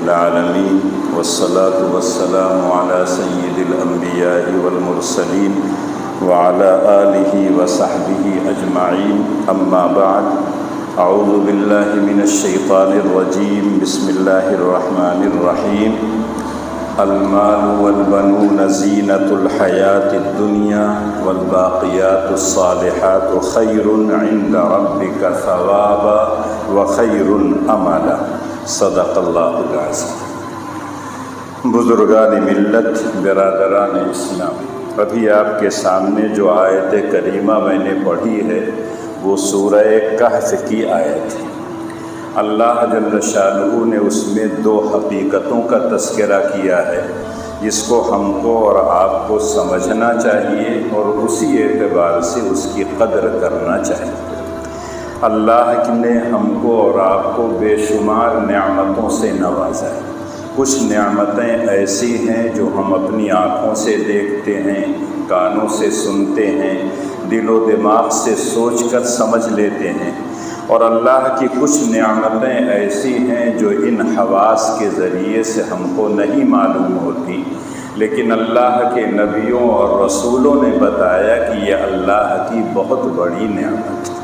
العالمين والصلاة والسلام على سيد الأنبياء والمرسلين وعلى آله وصحبه أجمعين أما بعد أعوذ بالله من الشيطان الرجيم بسم الله الرحمن الرحيم المال والبنون زينة الحياة الدنيا والباقيات الصالحات خير عند ربك ثوابا وخير املا صدق اللہ العظیم۔ بزرگان ملت، برادران اسلام، ابھی آپ کے سامنے جو آیت کریمہ میں نے پڑھی ہے وہ سورہ کہف کی آیت ہے۔ اللہ جل شانہ نے اس میں دو حقیقتوں کا تذکرہ کیا ہے جس کو ہم کو اور آپ کو سمجھنا چاہیے اور اسی اعتبار سے اس کی قدر کرنا چاہیے۔ اللہ نے ہم کو اور آپ کو بے شمار نعمتوں سے نوازا ہے۔ کچھ نعمتیں ایسی ہیں جو ہم اپنی آنکھوں سے دیکھتے ہیں، کانوں سے سنتے ہیں، دل و دماغ سے سوچ کر سمجھ لیتے ہیں، اور اللہ کی کچھ نعمتیں ایسی ہیں جو ان حواس کے ذریعے سے ہم کو نہیں معلوم ہوتی، لیکن اللہ کے نبیوں اور رسولوں نے بتایا کہ یہ اللہ کی بہت بڑی نعمت ہے۔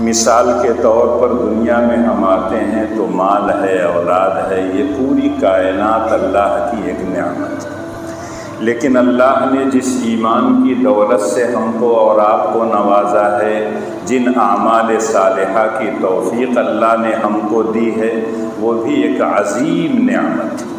مثال کے طور پر دنیا میں ہم آتے ہیں تو مال ہے، اولاد ہے، یہ پوری کائنات اللہ کی ایک نعمت ہے، لیکن اللہ نے جس ایمان کی دولت سے ہم کو اور آپ کو نوازا ہے، جن اعمال صالحہ کی توفیق اللہ نے ہم کو دی ہے، وہ بھی ایک عظیم نعمت ہے،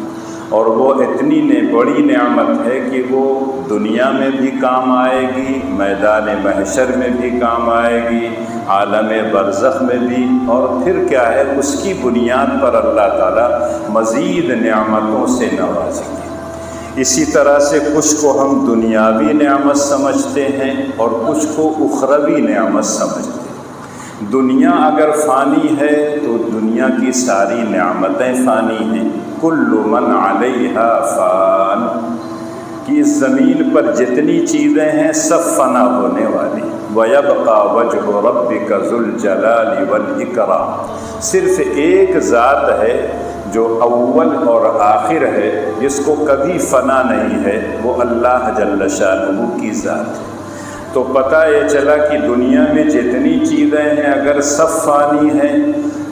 اور وہ اتنی بڑی نعمت ہے کہ وہ دنیا میں بھی کام آئے گی، میدان محشر میں بھی کام آئے گی، عالم برزخ میں بھی، اور پھر کیا ہے اس کی بنیاد پر اللہ تعالیٰ مزید نعمتوں سے نوازیں گے۔ اسی طرح سے کچھ کو ہم دنیاوی نعمت سمجھتے ہیں اور کچھ کو اخروی نعمت سمجھتے ہیں۔ دنیا اگر فانی ہے تو دنیا کی ساری نعمتیں فانی ہیں، کل من علیہا فان، کہ اس زمین پر جتنی چیزیں ہیں سب فنا ہونے والی۔ وَيَبْقَى وَجْهُ رَبِّكَ ذُو الْجَلَالِ وَالْإِكْرَامِ، صرف ایک ذات ہے جو اول اور آخر ہے، جس کو کبھی فنا نہیں ہے، وہ اللہ جل شانہ کی ذات ہے۔ تو پتہ یہ چلا کہ دنیا میں جتنی چیزیں ہیں اگر سب فانی ہیں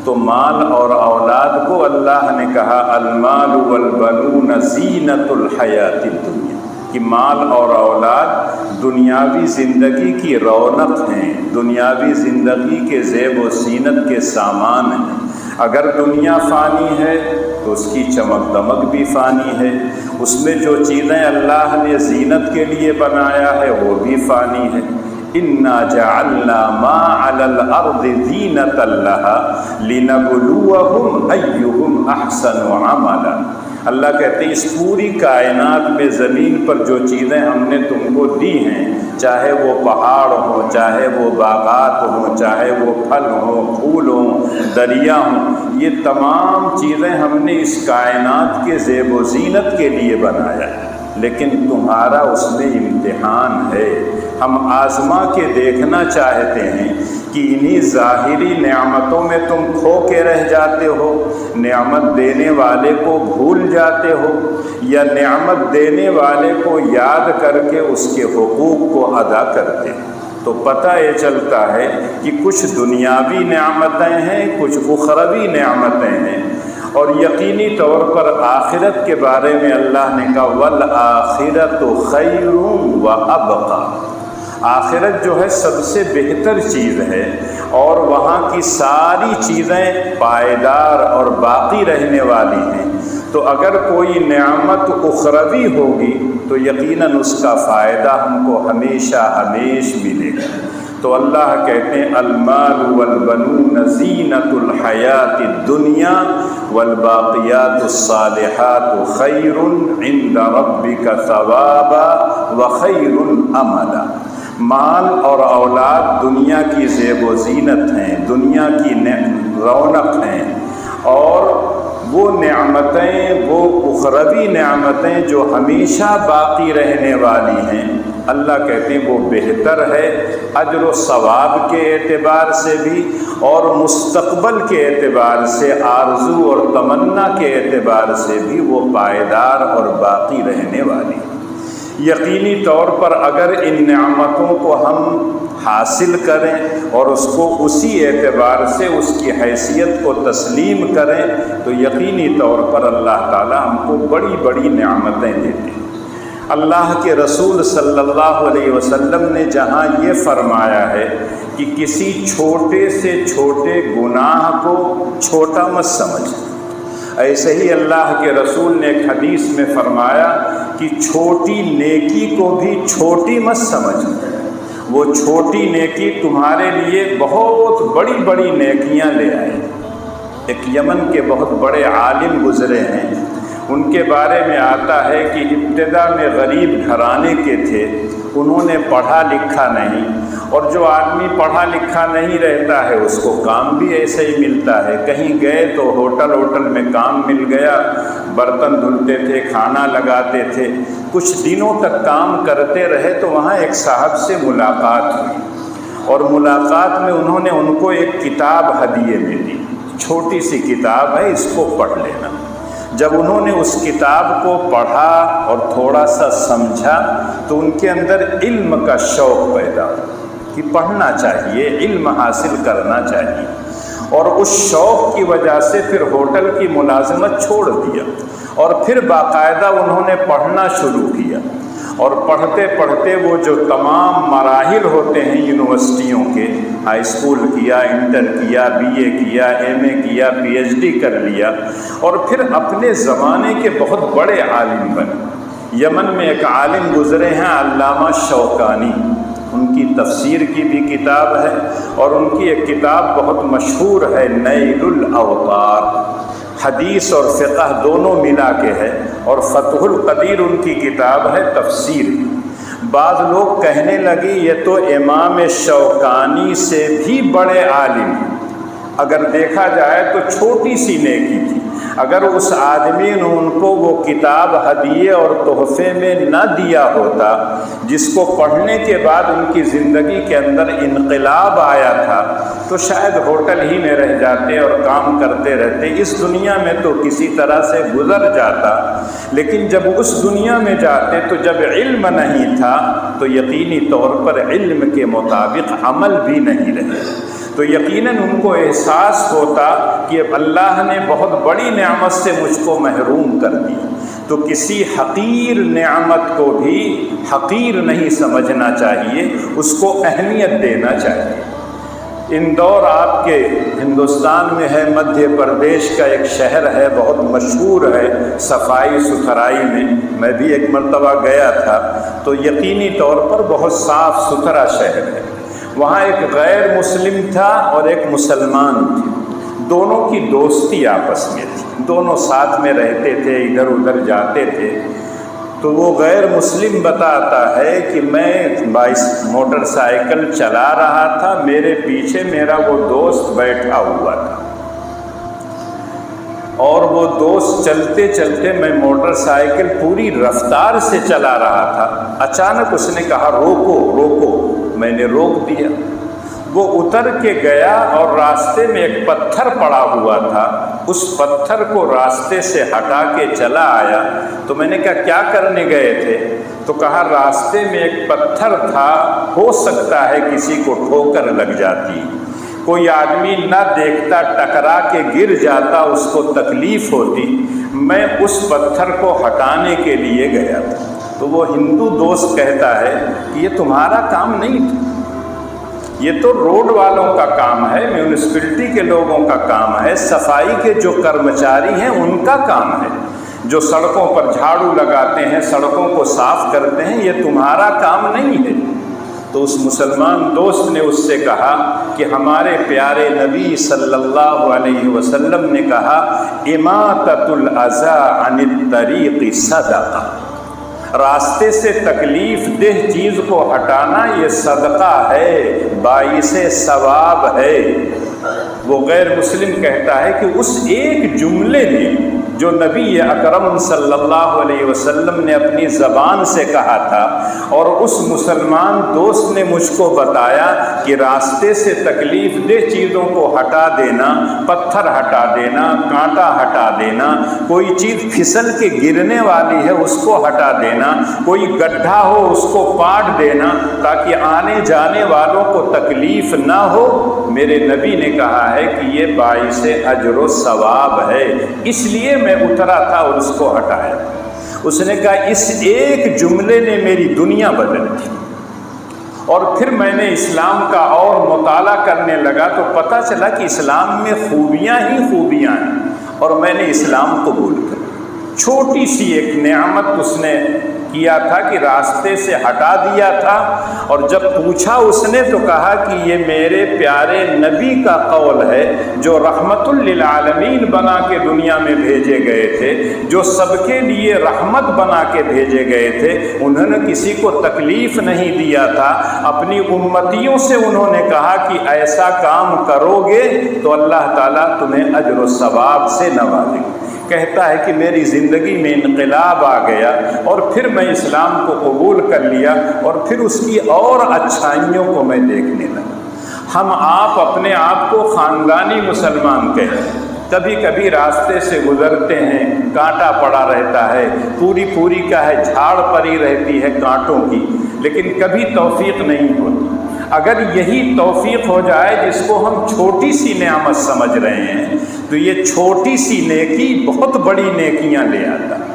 تو مال اور اولاد کو اللہ نے کہا المال والبنون زینت الحیات الدنیا، کہ مال اور اولاد دنیاوی زندگی کی رونق ہیں، دنیاوی زندگی کے زیب و زینت کے سامان ہیں۔ اگر دنیا فانی ہے تو اس کی چمک دمک بھی فانی ہے، اس میں جو چیزیں اللہ نے زینت کے لیے بنایا ہے وہ بھی فانی ہے۔ اِنَّا جَعَلْنَا مَا عَلَى الْأَرْضِ زِينَةً لَهَا لِنَبْلُوَهُمْ أَيُّهُمْ أَحْسَنُ عَمَلًا، اللہ کہتے ہیں اس پوری کائنات میں زمین پر جو چیزیں ہم نے تم کو دی ہیں، چاہے وہ پہاڑ ہوں، چاہے وہ باغات ہوں، چاہے وہ پھل ہوں، پھول ہوں، دریا ہوں، یہ تمام چیزیں ہم نے اس کائنات کے زیب و زینت کے لیے بنایا ہے، لیکن تمہارا اس میں امتحان ہے۔ ہم آزما کے دیکھنا چاہتے ہیں کہ انہی ظاہری نعمتوں میں تم کھو کے رہ جاتے ہو، نعمت دینے والے کو بھول جاتے ہو، یا نعمت دینے والے کو یاد کر کے اس کے حقوق کو ادا کرتے ہو۔ تو پتہ یہ چلتا ہے کہ کچھ دنیاوی نعمتیں ہیں، کچھ اخروی نعمتیں ہیں، اور یقینی طور پر آخرت کے بارے میں اللہ نے کہا وَالْآخِرَةُ خَيْرٌ وَأَبْقَىٰ، آخرت جو ہے سب سے بہتر چیز ہے، اور وہاں کی ساری چیزیں پائیدار اور باقی رہنے والی ہیں۔ تو اگر کوئی نعمت اخروی ہوگی تو یقیناً اس کا فائدہ ہم کو ہمیشہ ہمیشہ ملے گا۔ تو اللہ کہتے ہیں المال والبنون زینت الحیات الدنیا والباقیات الصالحات خیر عند ربک ثوابا وخیر املا، مال اور اولاد دنیا کی زیب و زینت ہیں، دنیا کی رونق ہیں، اور وہ نعمتیں، وہ اخروی نعمتیں جو ہمیشہ باقی رہنے والی ہیں، اللہ کہتے ہیں وہ بہتر ہے، اجر و ثواب کے اعتبار سے بھی اور مستقبل کے اعتبار سے، آرزو اور تمنا کے اعتبار سے بھی وہ پائیدار اور باقی رہنے والی۔ یقینی طور پر اگر ان نعمتوں کو ہم حاصل کریں اور اس کو اسی اعتبار سے اس کی حیثیت کو تسلیم کریں تو یقینی طور پر اللہ تعالی ہم کو بڑی بڑی نعمتیں دیتے ہیں۔ اللہ کے رسول صلی اللہ علیہ وسلم نے جہاں یہ فرمایا ہے کہ کسی چھوٹے سے چھوٹے گناہ کو چھوٹا مت سمجھ، ایسے ہی اللہ کے رسول نے ایک حدیث میں فرمایا کہ چھوٹی نیکی کو بھی چھوٹی مت سمجھ، وہ چھوٹی نیکی تمہارے لیے بہت بڑی بڑی نیکیاں لے آئے۔ ایک یمن کے بہت بڑے عالم گزرے ہیں، ان کے بارے میں آتا ہے کہ ابتدا میں غریب گھرانے کے تھے، انہوں نے پڑھا لکھا نہیں، اور جو آدمی پڑھا لکھا نہیں رہتا ہے اس کو کام بھی ایسے ہی ملتا ہے، کہیں گئے تو ہوٹل میں کام مل گیا، برتن دھلتے تھے، کھانا لگاتے تھے، کچھ دنوں تک کام کرتے رہے تو وہاں ایک صاحب سے ملاقات ہوئی، اور ملاقات میں انہوں نے ان کو ایک کتاب ہدیے میں دی، چھوٹی سی کتاب ہے، اس کو پڑھ لینا۔ جب انہوں نے اس کتاب کو پڑھا اور تھوڑا سا سمجھا تو ان کے اندر علم کا شوق پیدا ہوا کہ پڑھنا چاہیے، علم حاصل کرنا چاہیے، اور اس شوق کی وجہ سے پھر ہوٹل کی ملازمت چھوڑ دیا اور پھر باقاعدہ انہوں نے پڑھنا شروع کیا، اور پڑھتے پڑھتے وہ جو تمام مراحل ہوتے ہیں یونیورسٹیوں کے، ہائی اسکول کیا، انٹر کیا، بی اے کیا، ایم اے کیا، پی ایچ ڈی کر لیا، اور پھر اپنے زمانے کے بہت بڑے عالم بنے۔ یمن میں ایک عالم گزرے ہیں علامہ شوکانی، ان کی تفسیر کی بھی کتاب ہے، اور ان کی ایک کتاب بہت مشہور ہے نیل الاوطار، حدیث اور فقہ دونوں ملا کے ہے، اور فتح القدیر ان کی کتاب ہے تفسیر۔ بعض لوگ کہنے لگے یہ تو امام شوکانی سے بھی بڑے عالم، اگر دیکھا جائے تو چھوٹی سی نیکی تھی، اگر اس آدمی نے ان کو وہ کتاب ہدیے اور تحفے میں نہ دیا ہوتا جس کو پڑھنے کے بعد ان کی زندگی کے اندر انقلاب آیا تھا تو شاید ہوٹل ہی میں رہ جاتے اور کام کرتے رہتے، اس دنیا میں تو کسی طرح سے گزر جاتا، لیکن جب اس دنیا میں جاتے تو جب علم نہیں تھا تو یقینی طور پر علم کے مطابق عمل بھی نہیں رہے، تو یقیناً ان کو احساس ہوتا کہ اللہ نے بہت بڑی نعمت سے مجھ کو محروم کر دیا، تو کسی حقیر نعمت کو بھی حقیر نہیں سمجھنا چاہیے، اس کو اہمیت دینا چاہیے۔ اندور آپ کے ہندوستان میں ہے، مدھیہ پردیش کا ایک شہر ہے، بہت مشہور ہے صفائی ستھرائی میں بھی ایک مرتبہ گیا تھا، تو یقینی طور پر بہت صاف ستھرا شہر ہے۔ وہاں ایک غیر مسلم تھا اور ایک مسلمان تھے، دونوں کی دوستی آپس میں تھی، دونوں ساتھ میں رہتے تھے، ادھر ادھر جاتے تھے۔ تو وہ غیر مسلم بتاتا ہے کہ میں موٹر سائیکل چلا رہا تھا، میرے پیچھے میرا وہ دوست بیٹھا ہوا تھا، اور وہ دوست چلتے چلتے، میں موٹر سائیکل پوری رفتار سے چلا رہا تھا، اچانک اس نے کہا روکو روکو، میں نے روک دیا، وہ اتر کے گیا اور راستے میں ایک پتھر پڑا ہوا تھا، اس پتھر کو راستے سے ہٹا کے چلا آیا، تو میں نے کہا کیا کرنے گئے تھے؟ تو کہا راستے میں ایک پتھر تھا، ہو سکتا ہے کسی کو ٹھوکر لگ جاتی، کوئی آدمی نہ دیکھتا ٹکرا کے گر جاتا، اس کو تکلیف ہوتی، میں اس پتھر کو ہٹانے کے لیے گیا تھا۔ تو وہ ہندو دوست کہتا ہے کہ یہ تمہارا کام نہیں تھا، یہ تو روڈ والوں کا کام ہے، میونسپلٹی کے لوگوں کا کام ہے، صفائی کے جو کرمچاری ہیں ان کا کام ہے، جو سڑکوں پر جھاڑو لگاتے ہیں، سڑکوں کو صاف کرتے ہیں، یہ تمہارا کام نہیں ہے۔ تو اس مسلمان دوست نے اس سے کہا کہ ہمارے پیارے نبی صلی اللہ علیہ وسلم نے کہا اماطۃ الاذی عن الطریق صدقہ، راستے سے تکلیف دہ چیز کو ہٹانا یہ صدقہ ہے، باعث ثواب ہے۔ وہ غیر مسلم کہتا ہے کہ اس ایک جملے نے جو نبی اکرم صلی اللہ علیہ وسلم نے اپنی زبان سے کہا تھا، اور اس مسلمان دوست نے مجھ کو بتایا کہ راستے سے تکلیف دہ چیزوں کو ہٹا دینا، پتھر ہٹا دینا، کانٹا ہٹا دینا، کوئی چیز پھسل کے گرنے والی ہے اس کو ہٹا دینا، کوئی گڈھا ہو اس کو پاٹ دینا تاکہ آنے جانے والوں کو تکلیف نہ ہو، میرے نبی نے کہا ہے کہ یہ باعث اجر و ثواب ہے، اس لیے میں اترا تھا اور اس کو ہٹایا۔ اس نے کہا اس ایک جملے نے میری دنیا بدل دی۔ اور پھر میں نے اسلام کا اور مطالعہ کرنے لگا تو پتہ چلا کہ اسلام میں خوبیاں ہی خوبیاں ہیں، اور میں نے اسلام قبول کر لیا۔ چھوٹی سی ایک نعمت اس نے کیا تھا کہ راستے سے ہٹا دیا تھا، اور جب پوچھا اس نے تو کہا کہ یہ میرے پیارے نبی کا قول ہے جو رحمت للعالمین بنا کے دنیا میں بھیجے گئے تھے، جو سب کے لیے رحمت بنا کے بھیجے گئے تھے، انہوں نے کسی کو تکلیف نہیں دیا تھا، اپنی امتیوں سے انہوں نے کہا کہ ایسا کام کرو گے تو اللہ تعالیٰ تمہیں اجر و ثواب سے نوازے گا۔ کہتا ہے کہ میری زندگی میں انقلاب آ گیا، اور پھر میں اسلام کو قبول کر لیا، اور پھر اس کی اور اچھائیوں کو میں دیکھنے لگا۔ ہم آپ اپنے آپ کو خاندانی مسلمان کہتے ہیں، کبھی کبھی راستے سے گزرتے ہیں، کانٹا پڑا رہتا ہے، پوری کا ہے جھاڑ پڑی رہتی ہے کانٹوں کی، لیکن کبھی توفیق نہیں ہوتی۔ اگر یہی توفیق ہو جائے جس کو ہم چھوٹی سی نعمت سمجھ رہے ہیں، تو یہ چھوٹی سی نیکی بہت بڑی نیکیاں لے آتا ہے۔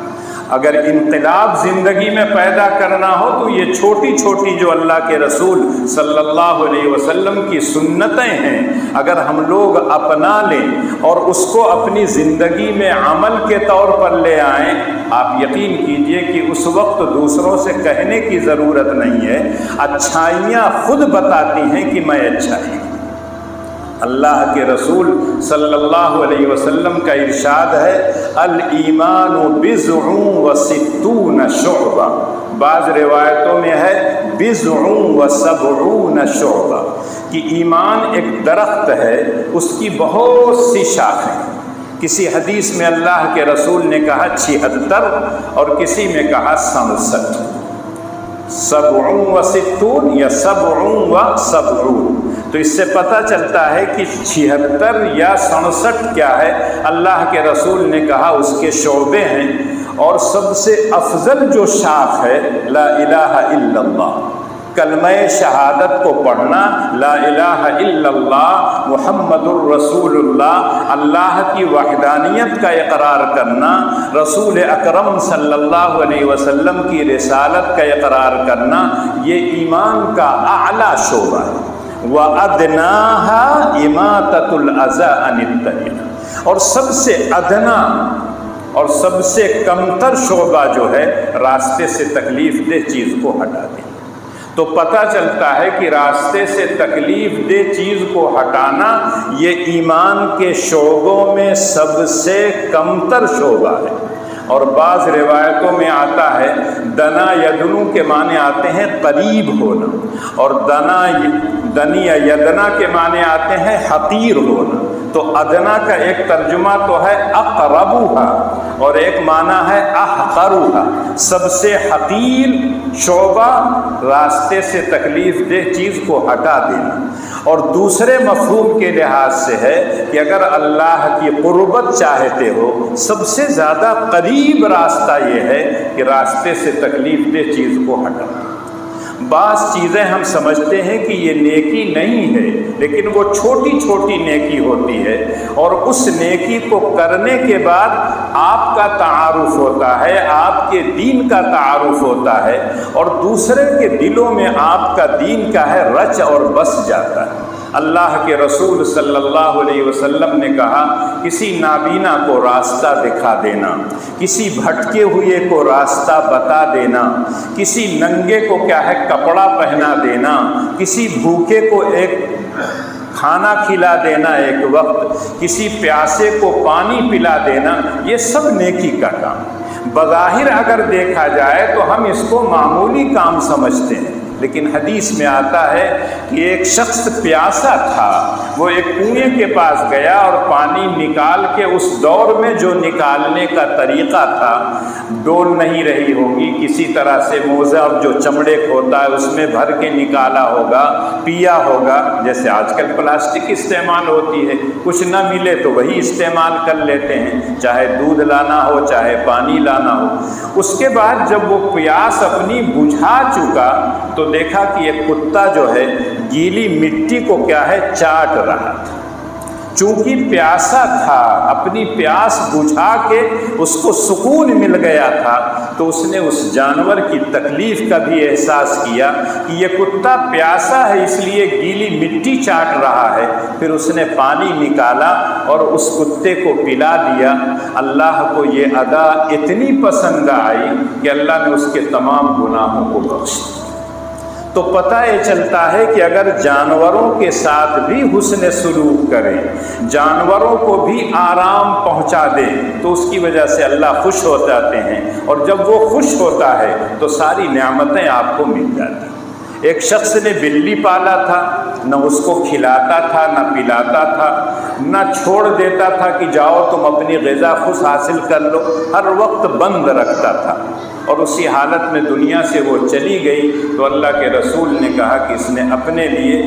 اگر انقلاب زندگی میں پیدا کرنا ہو تو یہ چھوٹی چھوٹی جو اللہ کے رسول صلی اللہ علیہ وسلم کی سنتیں ہیں، اگر ہم لوگ اپنا لیں اور اس کو اپنی زندگی میں عمل کے طور پر لے آئیں، آپ یقین کیجئے کہ اس وقت دوسروں سے کہنے کی ضرورت نہیں ہے، اچھائیاں خود بتاتی ہیں کہ میں اچھا ہوں۔ اللہ کے رسول صلی اللہ علیہ وسلم کا ارشاد ہے الایمان بضع و ستون شعبہ، بعض روایتوں میں ہے بضع و سبعون شعبہ، کہ ایمان ایک درخت ہے، اس کی بہت سی شاخیں۔ کسی حدیث میں اللہ کے رسول نے کہا 76، اور کسی میں کہا 67۔ 67 و ستون یا 67 و سبعون، تو اس سے پتہ چلتا ہے کہ 76 یا 67 کیا ہے، اللہ کے رسول نے کہا اس کے شعبے ہیں، اور سب سے افضل جو شاخ ہے لا الہ الا اللہ، کلمہ شہادت کو پڑھنا، لا الہ الا اللہ محمد الرسول اللہ، اللہ کی وحدانیت کا اقرار کرنا، رسول اکرم صلی اللہ علیہ وسلم کی رسالت کا اقرار کرنا، یہ ایمان کا اعلیٰ شعبہ ہے۔ وَأَدْنَاهَا إِمَاطَةُ الْأَذَى عَنِ الطَّرِيقِ، اور سب سے ادنا اور سب سے کمتر شعبہ جو ہے راستے سے تکلیف دہ چیز کو ہٹا دیں۔ تو پتہ چلتا ہے کہ راستے سے تکلیف دہ چیز کو ہٹانا یہ ایمان کے شعبوں میں سب سے کمتر شعبہ ہے۔ اور بعض روایتوں میں آتا ہے دنا یدنو کے معنی آتے ہیں قریب ہونا، اور دنی یا یدنا کے معنی آتے ہیں حقیر ہونا۔ تو ادنا کا ایک ترجمہ تو ہے اقربھا، اور ایک معنی ہے احقرھا، سب سے حقیر شعبہ راستے سے تکلیف دہ چیز کو ہٹا دینا۔ اور دوسرے مفہوم کے لحاظ سے ہے کہ اگر اللہ کی قربت چاہتے ہو، سب سے زیادہ قریب راستہ یہ ہے کہ راستے سے تکلیف دہ چیز کو ہٹا۔ بعض چیزیں ہم سمجھتے ہیں کہ یہ نیکی نہیں ہے، لیکن وہ چھوٹی چھوٹی نیکی ہوتی ہے، اور اس نیکی کو کرنے کے بعد آپ کا تعارف ہوتا ہے، آپ کے دین کا تعارف ہوتا ہے، اور دوسرے کے دلوں میں آپ کا دین کا ہے رچ اور بس جاتا ہے۔ اللہ کے رسول صلی اللہ علیہ وسلم نے کہا کسی نابینا کو راستہ دکھا دینا، کسی بھٹکے ہوئے کو راستہ بتا دینا، کسی ننگے کو کیا ہے کپڑا پہنا دینا، کسی بھوکے کو ایک کھانا کھلا دینا ایک وقت، کسی پیاسے کو پانی پلا دینا، یہ سب نیکی کا کام۔ بظاہر اگر دیکھا جائے تو ہم اس کو معمولی کام سمجھتے ہیں، لیکن حدیث میں آتا ہے کہ ایک شخص پیاسا تھا، وہ ایک کنویں کے پاس گیا اور پانی نکال کے، اس دور میں جو نکالنے کا طریقہ تھا، ڈول نہیں رہی ہوگی، کسی طرح سے موزہ جو چمڑے کا ہوتا ہے اس میں بھر کے نکالا ہوگا، پیا ہوگا، جیسے آج کل پلاسٹک استعمال ہوتی ہے، کچھ نہ ملے تو وہی استعمال کر لیتے ہیں، چاہے دودھ لانا ہو چاہے پانی لانا ہو۔ اس کے بعد جب وہ پیاس اپنی بجھا چکا تو دیکھا کہ ایک کتا جو ہے گیلی مٹی کو کیا ہے چاٹ رہا تھا۔ چونکہ پیاسا تھا، اپنی پیاس بجھا کے اس کو سکون مل گیا تھا، تو اس نے اس جانور کی تکلیف کا بھی احساس کیا کہ یہ کتا پیاسا ہے اس لیے گیلی مٹی چاٹ رہا ہے۔ پھر اس نے پانی نکالا اور اس کتے کو پلا دیا۔ اللہ کو یہ ادا اتنی پسند آئی کہ اللہ نے اس کے تمام گناہوں کو بخش دیا۔ تو پتہ یہ چلتا ہے کہ اگر جانوروں کے ساتھ بھی حسن سلوک کریں، جانوروں کو بھی آرام پہنچا دیں، تو اس کی وجہ سے اللہ خوش ہو جاتے ہیں، اور جب وہ خوش ہوتا ہے تو ساری نعمتیں آپ کو مل جاتی ہیں۔ ایک شخص نے بلی پالا تھا، نہ اس کو کھلاتا تھا نہ پلاتا تھا، نہ چھوڑ دیتا تھا کہ جاؤ تم اپنی غذا خود حاصل کر لو، ہر وقت بند رکھتا تھا، اور اسی حالت میں دنیا سے وہ چلی گئی تو اللہ کے رسول نے کہا کہ اس نے اپنے لیے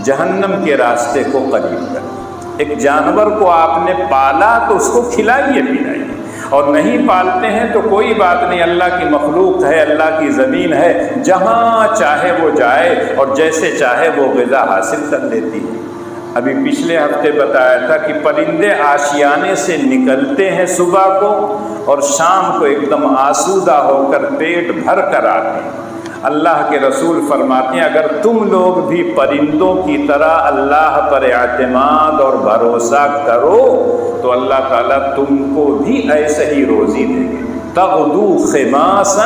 جہنم کے راستے کو قریب کر۔ ایک جانور کو آپ نے پالا تو اس کو کھلائیے پلائیے، اور نہیں پالتے ہیں تو کوئی بات نہیں، اللہ کی مخلوق ہے، اللہ کی زمین ہے، جہاں چاہے وہ جائے اور جیسے چاہے وہ غذا حاصل کر لیتی ہے۔ ابھی پچھلے ہفتے بتایا تھا کہ پرندے آشیانے سے نکلتے ہیں صبح کو اور شام کو ایک دم آسودہ ہو کر پیٹ بھر کر آتے ہیں۔ اللہ کے رسول فرماتے ہیں اگر تم لوگ بھی پرندوں کی طرح اللہ پر اعتماد اور بھروسہ کرو تو اللہ تعالیٰ تم کو بھی ایسے ہی روزی دیں گے۔ تغدو خماسا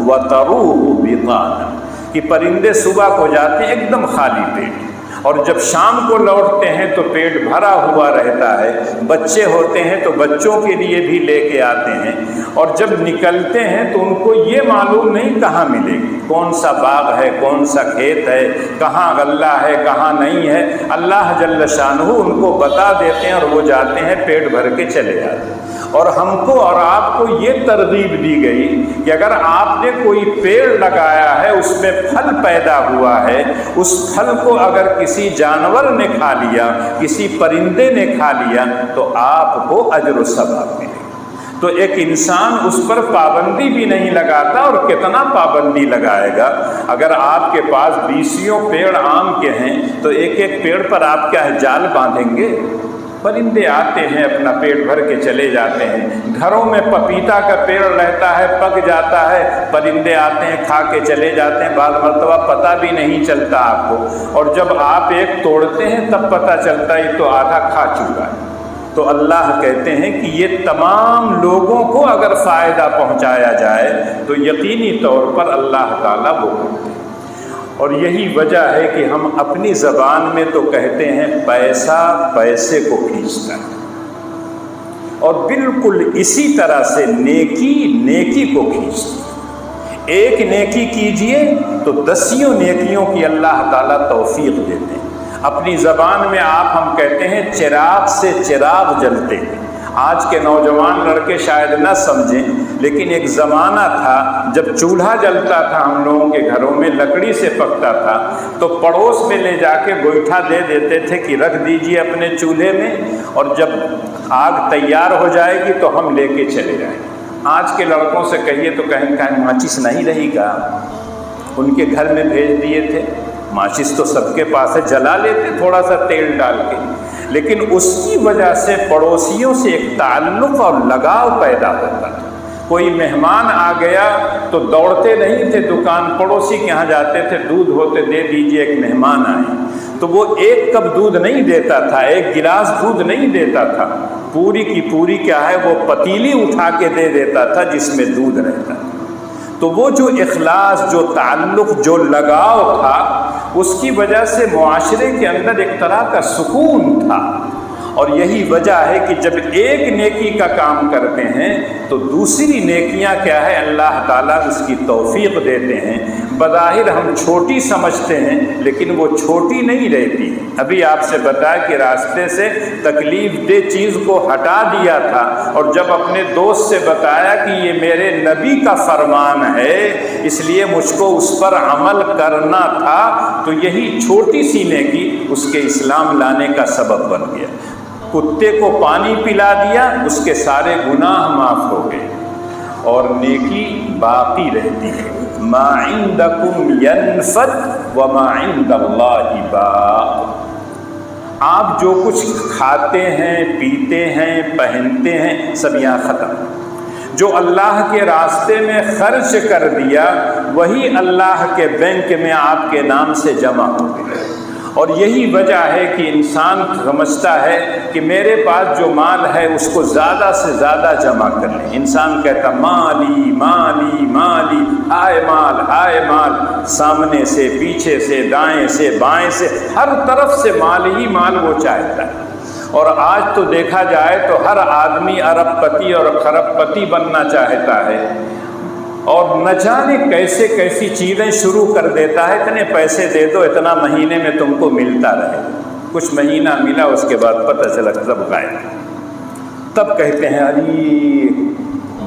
وتروح بطانا، کہ پرندے صبح کو جاتے ہیں ایک دم خالی پیٹ، اور جب شام کو لوٹتے ہیں تو پیٹ بھرا ہوا رہتا ہے، بچے ہوتے ہیں تو بچوں کے لیے بھی لے کے آتے ہیں، اور جب نکلتے ہیں تو ان کو یہ معلوم نہیں کہاں ملے گی، کون سا باغ ہے، کون سا کھیت ہے، کہاں غلہ ہے، کہاں نہیں ہے، اللہ جل شانہ ان کو بتا دیتے ہیں اور وہ جاتے ہیں پیٹ بھر کے چلے جاتے ہیں۔ اور ہم کو اور آپ کو یہ ترغیب دی گئی کہ اگر آپ نے کوئی پیڑ لگایا ہے، اس میں پھل پیدا ہوا ہے، اس پھل کو اگر کسی جانور نے کھا لیا، کسی پرندے نے کھا لیا تو آپ کو اجر و ثواب ملے گا۔ تو ایک انسان اس پر پابندی بھی نہیں لگاتا، اور کتنا پابندی لگائے گا؟ اگر آپ کے پاس 20 پیڑ آم کے ہیں تو ایک ایک پیڑ پر آپ کیا ہے جال باندھیں گے؟ پرندے آتے ہیں اپنا پیٹ بھر کے چلے جاتے ہیں۔ گھروں میں پپیتا کا پیڑ رہتا ہے، پک جاتا ہے، پرندے آتے ہیں کھا کے چلے جاتے ہیں، بعض مرتبہ پتہ بھی نہیں چلتا آپ کو، اور جب آپ ایک توڑتے ہیں تب پتہ چلتا ہے تو آدھا کھا چکا ہے۔ تو اللہ کہتے ہیں کہ یہ تمام لوگوں کو اگر فائدہ پہنچایا جائے تو یقینی طور پر اللہ تعالیٰ وہ کرتے ہیں۔ اور یہی وجہ ہے کہ ہم اپنی زبان میں تو کہتے ہیں پیسہ پیسے کو کھینچتا ہے، اور بالکل اسی طرح سے نیکی نیکی کو کھینچتی ہے۔ ایک نیکی کیجئے تو 10 نیکیوں کی اللہ تعالیٰ توفیق دیتے ہیں۔ اپنی زبان میں ہم کہتے ہیں چراغ سے چراغ جلتے ہیں۔ آج کے نوجوان لڑکے شاید نہ سمجھیں، لیکن ایک زمانہ تھا جب چولہا جلتا تھا ہم لوگوں کے گھروں میں، لکڑی سے پکتا تھا، تو پڑوس میں لے جا کے گوئٹھا دے دیتے تھے کہ رکھ دیجئے اپنے چولہے میں، اور جب آگ تیار ہو جائے گی تو ہم لے کے چلے جائیں گے۔ آج کے لڑکوں سے کہیے تو کہیں ماچس نہیں رہی گا، ان کے گھر میں بھیج دیے تھے، ماچس تو سب کے پاس ہے، جلا لیتے تھوڑا سا تیل ڈال کے، لیکن اس کی وجہ سے پڑوسیوں سے ایک تعلق اور لگاؤ پیدا ہوتا تھا۔ کوئی مہمان آ گیا تو دوڑتے نہیں تھے دکان، پڑوسی کے یہاں جاتے تھے، دودھ ہوتے دے دیجئے ایک مہمان آئے، تو وہ ایک کپ دودھ نہیں دیتا تھا، ایک گلاس دودھ نہیں دیتا تھا، پوری کی پوری کیا ہے وہ پتیلی اٹھا کے دے دیتا تھا جس میں دودھ رہتا تھا۔ تو وہ جو اخلاص، جو تعلق، جو لگاؤ تھا، اس کی وجہ سے معاشرے کے اندر ایک طرح کا سکون تھا، اور یہی وجہ ہے کہ جب ایک نیکی کا کام کرتے ہیں تو دوسری نیکیاں کیا ہے اللہ تعالیٰ اس کی توفیق دیتے ہیں۔ بظاہر ہم چھوٹی سمجھتے ہیں لیکن وہ چھوٹی نہیں رہتی۔ ابھی آپ سے بتایا کہ راستے سے تکلیف دہ چیز کو ہٹا دیا تھا، اور جب اپنے دوست سے بتایا کہ یہ میرے نبی کا فرمان ہے اس لیے مجھ کو اس پر عمل کرنا تھا، تو یہی چھوٹی سی نیکی اس کے اسلام لانے کا سبب بن گیا۔ کتے کو پانی پلا دیا، اس کے سارے گناہ معاف ہو گئے، اور نیکی باقی رہتی ہے۔ ما عندکم ینفد وما عند اللہ باق۔ آپ جو کچھ کھاتے ہیں، پیتے ہیں، پہنتے ہیں، سب یہاں ختم۔ جو اللہ کے راستے میں خرچ کر دیا وہی اللہ کے بینک میں آپ کے نام سے جمع ہو گیا۔ اور یہی وجہ ہے کہ انسان سمجھتا ہے کہ میرے پاس جو مال ہے اس کو زیادہ سے زیادہ جمع کر لیں۔ انسان کہتا مالی مالی مالی، ہائے مال ہائے مال، سامنے سے پیچھے سے دائیں سے بائیں سے ہر طرف سے مال ہی مال وہ چاہتا ہے۔ اور آج تو دیکھا جائے تو ہر آدمی ارب پتی اور خرب پتی بننا چاہتا ہے، اور نہ جانے کیسے کیسی چیزیں شروع کر دیتا ہے۔ اتنے پیسے دے دو، اتنا مہینے میں تم کو ملتا رہے۔ کچھ مہینہ ملا، اس کے بعد پتہ چلا سب غائب۔ تب کہتے ہیں ارے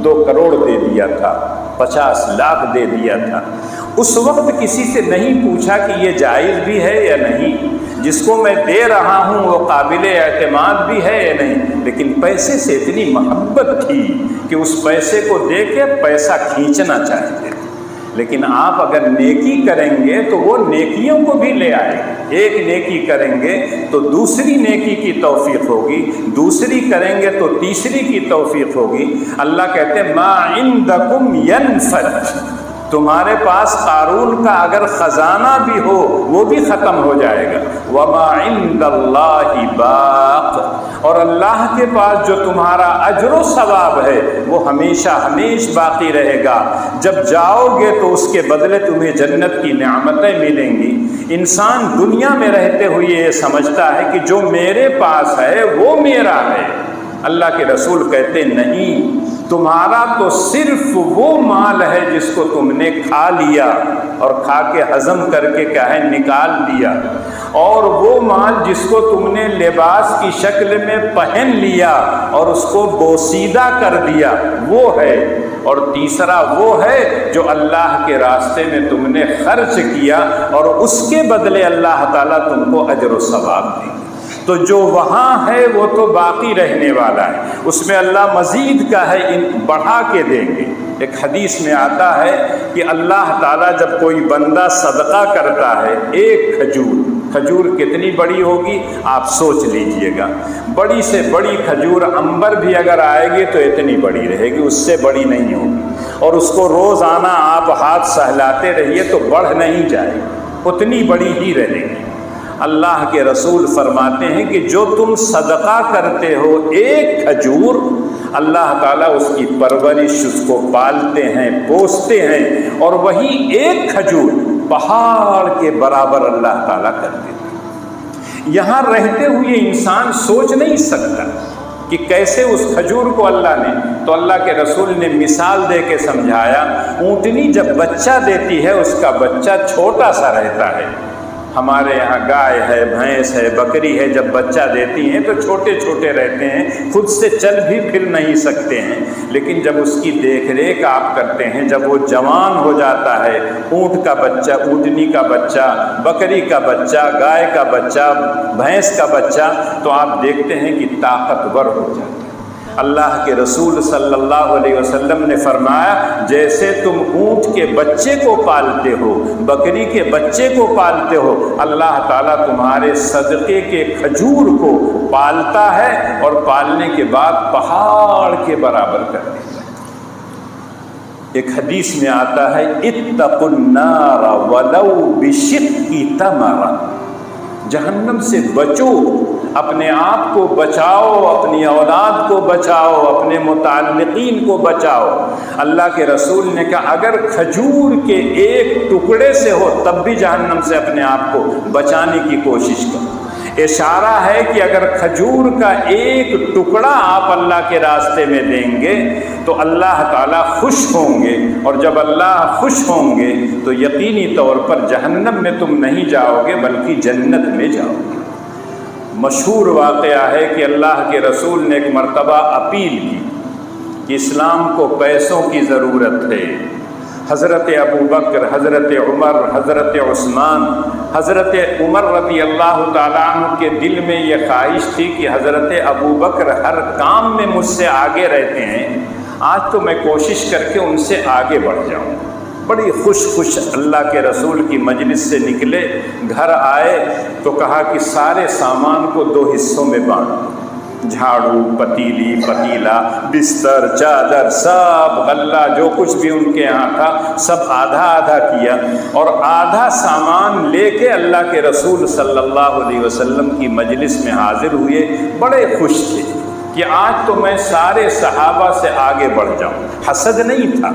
2 کروڑ دے دیا تھا، 50 لاکھ دے دیا تھا۔ اس وقت کسی سے نہیں پوچھا کہ یہ جائز بھی ہے یا نہیں، جس کو میں دے رہا ہوں وہ قابل اعتماد بھی ہے یا نہیں، لیکن پیسے سے اتنی محبت تھی کہ اس پیسے کو دے کے پیسہ کھینچنا چاہتے تھے۔ لیکن آپ اگر نیکی کریں گے تو وہ نیکیوں کو بھی لے آئے گے۔ ایک نیکی کریں گے تو دوسری نیکی کی توفیق ہوگی، دوسری کریں گے تو تیسری کی توفیق ہوگی۔ اللہ کہتے ہیں ما عندکم ینفد، تمہارے پاس قارون کا اگر خزانہ بھی ہو وہ بھی ختم ہو جائے گا۔ وما عند اللہ باق، اور اللہ کے پاس جو تمہارا اجر و ثواب ہے وہ ہمیشہ ہمیشہ باقی رہے گا۔ جب جاؤ گے تو اس کے بدلے تمہیں جنت کی نعمتیں ملیں گی۔ انسان دنیا میں رہتے ہوئے یہ سمجھتا ہے کہ جو میرے پاس ہے وہ میرا ہے۔ اللہ کے رسول کہتے نہیں، تمہارا تو صرف وہ مال ہے جس کو تم نے کھا لیا اور کھا کے ہضم کر کے کیا ہے نکال دیا، اور وہ مال جس کو تم نے لباس کی شکل میں پہن لیا اور اس کو بوسیدہ کر دیا وہ ہے، اور تیسرا وہ ہے جو اللہ کے راستے میں تم نے خرچ کیا اور اس کے بدلے اللہ تعالیٰ تم کو اجر و ثواب دے۔ تو جو وہاں ہے وہ تو باقی رہنے والا ہے، اس میں اللہ مزید کا ہے بڑھا کے دیں گے۔ ایک حدیث میں آتا ہے کہ اللہ تعالیٰ جب کوئی بندہ صدقہ کرتا ہے، ایک کھجور کتنی بڑی ہوگی آپ سوچ لیجئے گا، بڑی سے بڑی کھجور عنبر بھی اگر آئے گی تو اتنی بڑی رہے گی، اس سے بڑی نہیں ہوگی، اور اس کو روزانہ آپ ہاتھ سہلاتے رہیے تو بڑھ نہیں جائے، اتنی بڑی ہی رہے گی۔ اللہ کے رسول فرماتے ہیں کہ جو تم صدقہ کرتے ہو ایک کھجور، اللہ تعالیٰ اس کی پرورش، اس کو پالتے ہیں، پوستے ہیں، اور وہی ایک کھجور پہاڑ کے برابر اللہ تعالیٰ کر دیتے ہیں۔ یہاں رہتے ہوئے انسان سوچ نہیں سکتا کہ کیسے اس کھجور کو اللہ نے، تو اللہ کے رسول نے مثال دے کے سمجھایا، اونٹنی جب بچہ دیتی ہے اس کا بچہ چھوٹا سا رہتا ہے۔ ہمارے یہاں گائے ہے، بھینس ہے، بکری ہے، جب بچہ دیتی ہیں تو چھوٹے چھوٹے رہتے ہیں، خود سے چل بھی پھر نہیں سکتے ہیں، لیکن جب اس کی دیکھ ریکھ آپ کرتے ہیں، جب وہ جوان ہو جاتا ہے، اونٹ کا بچہ، اونٹنی کا بچہ، بکری کا بچہ، گائے کا بچہ، بھینس کا بچہ، تو آپ دیکھتے ہیں کہ طاقتور ہو جاتا ہے۔ اللہ کے رسول صلی اللہ علیہ وسلم نے فرمایا جیسے تم اونٹ کے بچے کو پالتے ہو، بکری کے بچے کو پالتے ہو، اللہ تعالیٰ تمہارے صدقے کے کھجور کو پالتا ہے اور پالنے کے بعد پہاڑ کے برابر کر دیتا ہے۔ ایک حدیث میں آتا ہے اتقوا النار ولو بشق تمرہ، جہنم سے بچو، اپنے آپ کو بچاؤ، اپنی اولاد کو بچاؤ، اپنے متعلقین کو بچاؤ۔ اللہ کے رسول نے کہا اگر کھجور کے ایک ٹکڑے سے ہو تب بھی جہنم سے اپنے آپ کو بچانے کی کوشش کرو۔ اشارہ ہے کہ اگر کھجور کا ایک ٹکڑا آپ اللہ کے راستے میں دیں گے تو اللہ تعالیٰ خوش ہوں گے، اور جب اللہ خوش ہوں گے تو یقینی طور پر جہنم میں تم نہیں جاؤ گے بلکہ جنت میں جاؤ گے۔ مشہور واقعہ ہے کہ اللہ کے رسول نے ایک مرتبہ اپیل کی کہ اسلام کو پیسوں کی ضرورت ہے۔ حضرت ابو بکر، حضرت عمر، حضرت عثمان، حضرت عمر رضی اللہ تعالیٰ عنہ کے دل میں یہ خواہش تھی کہ حضرت ابو بکر ہر کام میں مجھ سے آگے رہتے ہیں، آج تو میں کوشش کر کے ان سے آگے بڑھ جاؤں۔ بڑی خوش اللہ کے رسول کی مجلس سے نکلے، گھر آئے تو کہا کہ سارے سامان کو 2 حصوں میں بانٹ، جھاڑو، پتیلی، پتیلا، بستر، چادر، سب غلہ جو کچھ بھی ان کے یہاں تھا سب آدھا آدھا کیا، اور آدھا سامان لے کے اللہ کے رسول صلی اللہ علیہ وسلم کی مجلس میں حاضر ہوئے۔ بڑے خوش تھے کہ آج تو میں سارے صحابہ سے آگے بڑھ جاؤں۔ حسد نہیں تھا،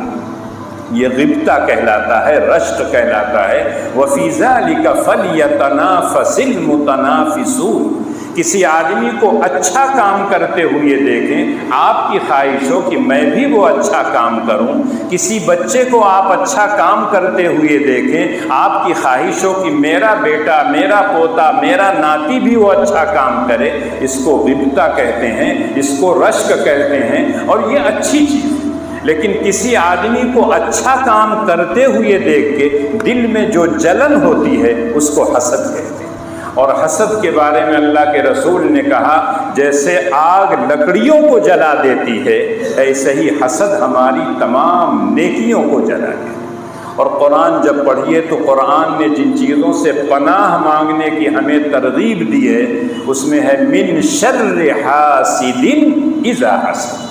یہ غبطہ کہلاتا ہے، رشک کہلاتا ہے۔ وَفِي ذَلِكَ فَلْيَتَنَافَسِ الْمُتَنَافِسُونَ۔ کسی آدمی کو اچھا کام کرتے ہوئے دیکھیں، آپ کی خواہش ہو کہ میں بھی وہ اچھا کام کروں۔ کسی بچے کو آپ اچھا کام کرتے ہوئے دیکھیں، آپ کی خواہش ہو کہ میرا بیٹا، میرا پوتا، میرا ناتی بھی وہ اچھا کام کرے۔ اس کو غبطہ کہتے ہیں، اس کو رشک کہتے ہیں، اور یہ اچھی چیز ہے۔ لیکن کسی آدمی کو اچھا کام کرتے ہوئے دیکھ کے دل میں جو جلن ہوتی ہے اس کو حسد کہتے ہیں۔ اور حسد کے بارے میں اللہ کے رسول نے کہا جیسے آگ لکڑیوں کو جلا دیتی ہے، ایسے ہی حسد ہماری تمام نیکیوں کو جلا دیتا۔ اور قرآن جب پڑھیے تو قرآن نے جن چیزوں سے پناہ مانگنے کی ہمیں ترغیب دی ہے اس میں ہے من شر حاسد اذا حسد۔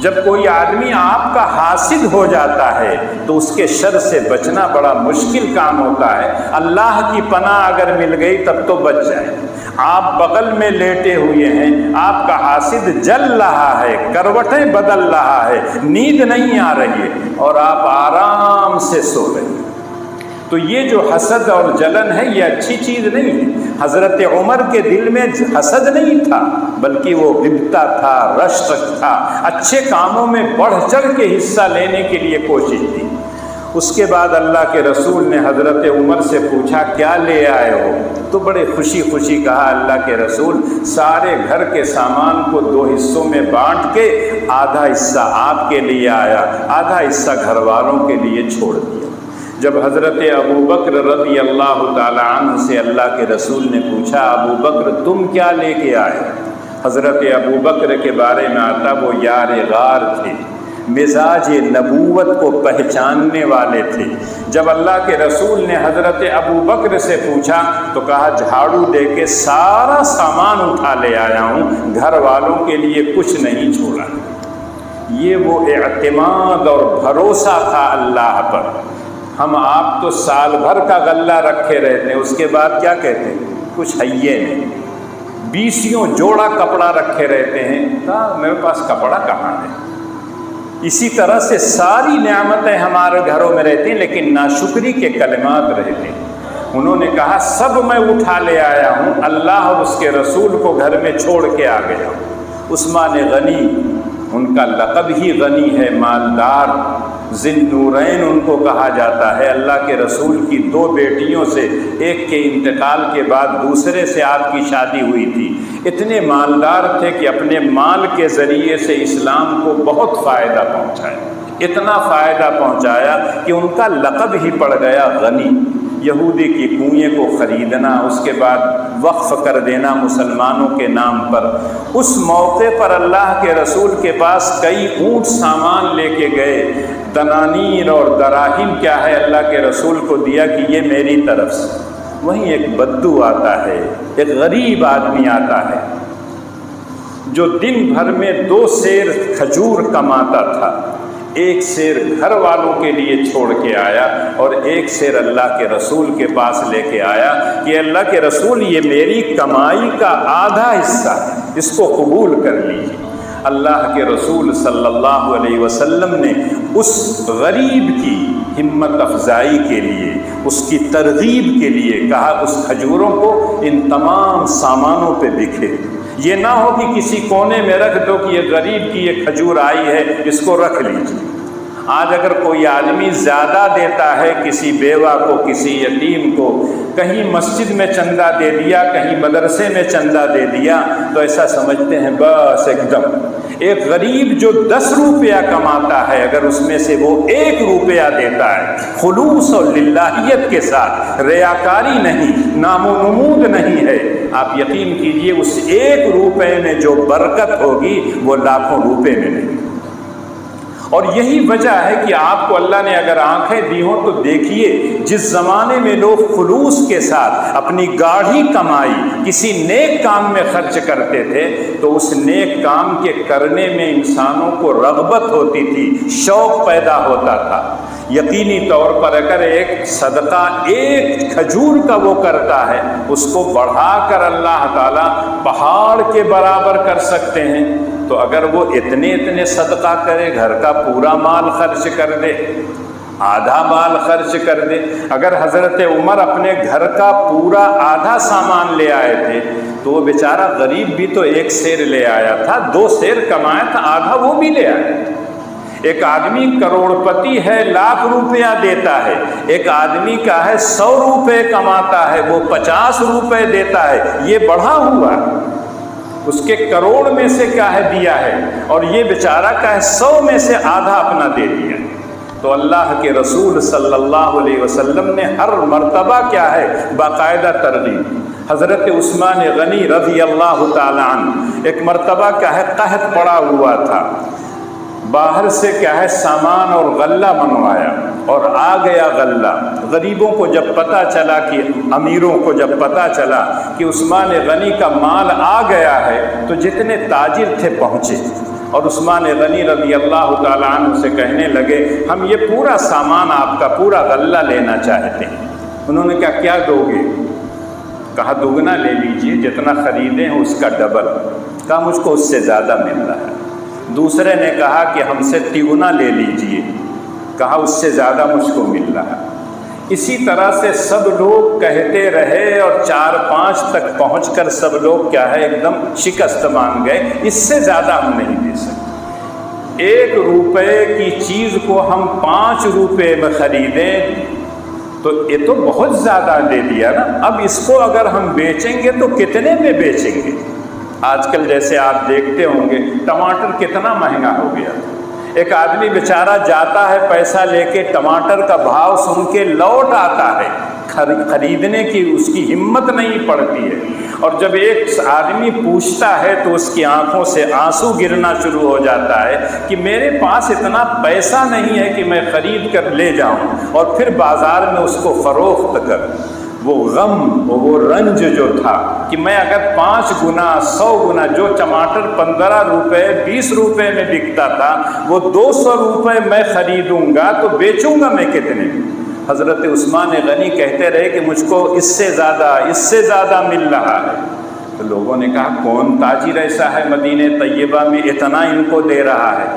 جب کوئی آدمی آپ کا حاسد ہو جاتا ہے تو اس کے شر سے بچنا بڑا مشکل کام ہوتا ہے۔ اللہ کی پناہ اگر مل گئی تب تو بچ جائے۔ آپ بغل میں لیٹے ہوئے ہیں، آپ کا حاسد جل رہا ہے، کروٹیں بدل رہا ہے، نیند نہیں آ رہی ہے، اور آپ آرام سے سو رہے ہیں، تو یہ جو حسد اور جلن ہے یہ اچھی چیز نہیں ہے۔ حضرت عمر کے دل میں حسد نہیں تھا بلکہ وہ غبطہ تھا، رشک تھا، اچھے کاموں میں بڑھ چڑھ کے حصہ لینے کے لیے کوشش تھی۔ اس کے بعد اللہ کے رسول نے حضرت عمر سے پوچھا کیا لے آئے ہو؟ تو بڑے خوشی کہا اللہ کے رسول سارے گھر کے سامان کو 2 حصوں میں بانٹ کے آدھا حصہ آپ کے لیے آیا، آدھا حصہ گھر والوں کے لیے چھوڑ دیا۔ جب حضرت ابو بکر رضی اللہ تعالی عنہ سے اللہ کے رسول نے پوچھا ابو بکر تم کیا لے کے آئے؟ حضرت ابو بکر کے بارے میں آتا وہ یار غار تھے، مزاج نبوت کو پہچاننے والے تھے۔ جب اللہ کے رسول نے حضرت ابو بکر سے پوچھا تو کہا جھاڑو دے کے سارا سامان اٹھا لے آیا ہوں، گھر والوں کے لیے کچھ نہیں چھوڑا۔ یہ وہ اعتماد اور بھروسہ تھا اللہ پر۔ ہم آپ تو سال بھر کا غلہ رکھے رہتے ہیں، اس کے بعد کیا کہتے ہیں کچھ ہیے نہیں، 20 جوڑا کپڑا رکھے رہتے ہیں، میرے پاس کپڑا کہاں ہے۔ اسی طرح سے ساری نعمتیں ہمارے گھروں میں رہتی ہیں لیکن ناشکری کے کلمات رہتے ہیں۔ انہوں نے کہا سب میں اٹھا لے آیا ہوں، اللہ اور اس کے رسول کو گھر میں چھوڑ کے آ گیا ہوں۔ عثمان غنی، ان کا لقب ہی غنی ہے، مالدار، ذی النورین ان کو کہا جاتا ہے۔ اللہ کے رسول کی 2 بیٹیوں سے ایک کے انتقال کے بعد دوسرے سے آپ کی شادی ہوئی تھی۔ اتنے مالدار تھے کہ اپنے مال کے ذریعے سے اسلام کو بہت فائدہ پہنچایا، اتنا فائدہ پہنچایا کہ ان کا لقب ہی پڑ گیا غنی۔ یہودی کی کنویں کو خریدنا، اس کے بعد وقف کر دینا مسلمانوں کے نام پر۔ اس موقع پر اللہ کے رسول کے پاس کئی اونٹ سامان لے کے گئے، دنانیر اور دراہم کیا ہے اللہ کے رسول کو دیا کہ یہ میری طرف سے۔ وہیں ایک بدو آتا ہے، ایک غریب آدمی آتا ہے جو دن بھر میں 2 سیر کھجور کماتا تھا، 1 سیر گھر والوں کے لیے چھوڑ کے آیا اور 1 سیر اللہ کے رسول کے پاس لے کے آیا کہ اللہ کے رسول یہ میری کمائی کا آدھا حصہ ہے، اس کو قبول کر لیجیے۔ اللہ کے رسول صلی اللہ علیہ وسلم نے اس غریب کی ہمت افزائی کے لیے، اس کی ترغیب کے لیے کہا اس کھجوروں کو ان تمام سامانوں پہ بکھیر، یہ نہ ہو کہ کسی کونے میں رکھ دو کہ یہ غریب کی یہ کھجور آئی ہے اس کو رکھ لیجیے۔ آج اگر کوئی آدمی زیادہ دیتا ہے کسی بیوہ کو، کسی یتیم کو، کہیں مسجد میں چندہ دے دیا، کہیں مدرسے میں چندہ دے دیا، تو ایسا سمجھتے ہیں بس ایک دم ایک غریب جو 10 روپیہ کماتا ہے اگر اس میں سے وہ 1 روپیہ دیتا ہے خلوص اور للہیت کے ساتھ، ریاکاری نہیں، نام و نمود نہیں ہے، آپ یقین کیجئے اس 1 روپے میں جو برکت ہوگی وہ لاکھوں روپے میں نہیں۔ اور یہی وجہ ہے کہ آپ کو اللہ نے اگر آنکھیں دی ہوں تو دیکھیے، جس زمانے میں لوگ خلوص کے ساتھ اپنی گاڑھی کمائی کسی نیک کام میں خرچ کرتے تھے تو اس نیک کام کے کرنے میں انسانوں کو رغبت ہوتی تھی، شوق پیدا ہوتا تھا۔ یقینی طور پر اگر ایک صدقہ 1 کھجور کا وہ کرتا ہے، اس کو بڑھا کر اللہ تعالیٰ پہاڑ کے برابر کر سکتے ہیں، تو اگر وہ اتنے صدقہ کرے، گھر کا پورا مال خرچ کر دے، آدھا مال خرچ کر دے۔ اگر حضرت عمر اپنے گھر کا پورا آدھا سامان لے آئے تھے تو وہ بیچارہ غریب بھی تو 1 سیر لے آیا تھا، 2 سیر کمایا تھا، آدھا وہ بھی لے آیا تھا۔ ایک آدمی کروڑ پتی ہے، لاکھ روپیہ دیتا ہے، ایک آدمی کا ہے 100 روپے کماتا ہے، وہ 50 روپے دیتا ہے، یہ بڑھا ہوا ہے، اس کے کروڑ میں سے کیا ہے دیا ہے، اور یہ بیچارہ کا ہے 100 میں سے آدھا اپنا دے دیا۔ تو اللہ کے رسول صلی اللہ علیہ وسلم نے ہر مرتبہ کیا ہے باقاعدہ ترغیب۔ حضرت عثمان غنی رضی اللہ تعالیٰ عنہ ایک مرتبہ کیا ہے قحط پڑا ہوا تھا، باہر سے کیا ہے سامان اور غلہ منوایا اور آ گیا غلہ۔ غریبوں کو جب پتہ چلا کہ امیروں کو جب پتہ چلا کہ عثمان غنی کا مال آ گیا ہے تو جتنے تاجر تھے پہنچے اور عثمان غنی رضی اللہ تعالیٰ عنہ سے کہنے لگے ہم یہ پورا سامان آپ کا پورا غلہ لینا چاہتے ہیں۔ انہوں نے کہا کیا دو گے؟ کہا دگنا لے لیجئے، جتنا خریدیں اس کا ڈبل۔ کہا مجھ کو اس سے زیادہ مل رہا ہے۔ دوسرے نے کہا کہ ہم سے تیگنا لے لیجئے، کہا اس سے زیادہ مجھ کو مل رہا ہے۔ اسی طرح سے سب لوگ کہتے رہے اور 4-5 تک پہنچ کر سب لوگ کیا ہے ایک دم شکست مان گئے، اس سے زیادہ ہم نہیں دے سکتے۔ 1 روپے کی چیز کو ہم 5 روپے میں خریدیں تو یہ تو بہت زیادہ دے دیا نا، اب اس کو اگر ہم بیچیں گے تو کتنے میں بیچیں گے؟ آج کل جیسے آپ دیکھتے ہوں گے ٹماٹر کتنا مہنگا ہو گیا، ایک آدمی بیچارہ جاتا ہے پیسہ لے کے، ٹماٹر کا بھاؤ سن کے لوٹ آتا ہے، خریدنے کی اس کی ہمت نہیں پڑتی ہے، اور جب ایک آدمی پوچھتا ہے تو اس کی آنکھوں سے آنسو گرنا شروع ہو جاتا ہے کہ میرے پاس اتنا پیسہ نہیں ہے کہ میں خرید کر لے جاؤں اور پھر بازار میں اس کو فروخت کروں۔ وہ غم وہ رنج جو تھا کہ میں اگر 5 گنا 100 گنا جو ٹماٹر 15 روپے 20 روپے میں بکتا تھا وہ 200 روپے میں خریدوں گا تو بیچوں گا میں کتنے؟ حضرت عثمان غنی کہتے رہے کہ مجھ کو اس سے زیادہ مل رہا ہے۔ تو لوگوں نے کہا کون تاجر ایسا ہے مدینہ طیبہ میں اتنا ان کو دے رہا ہے؟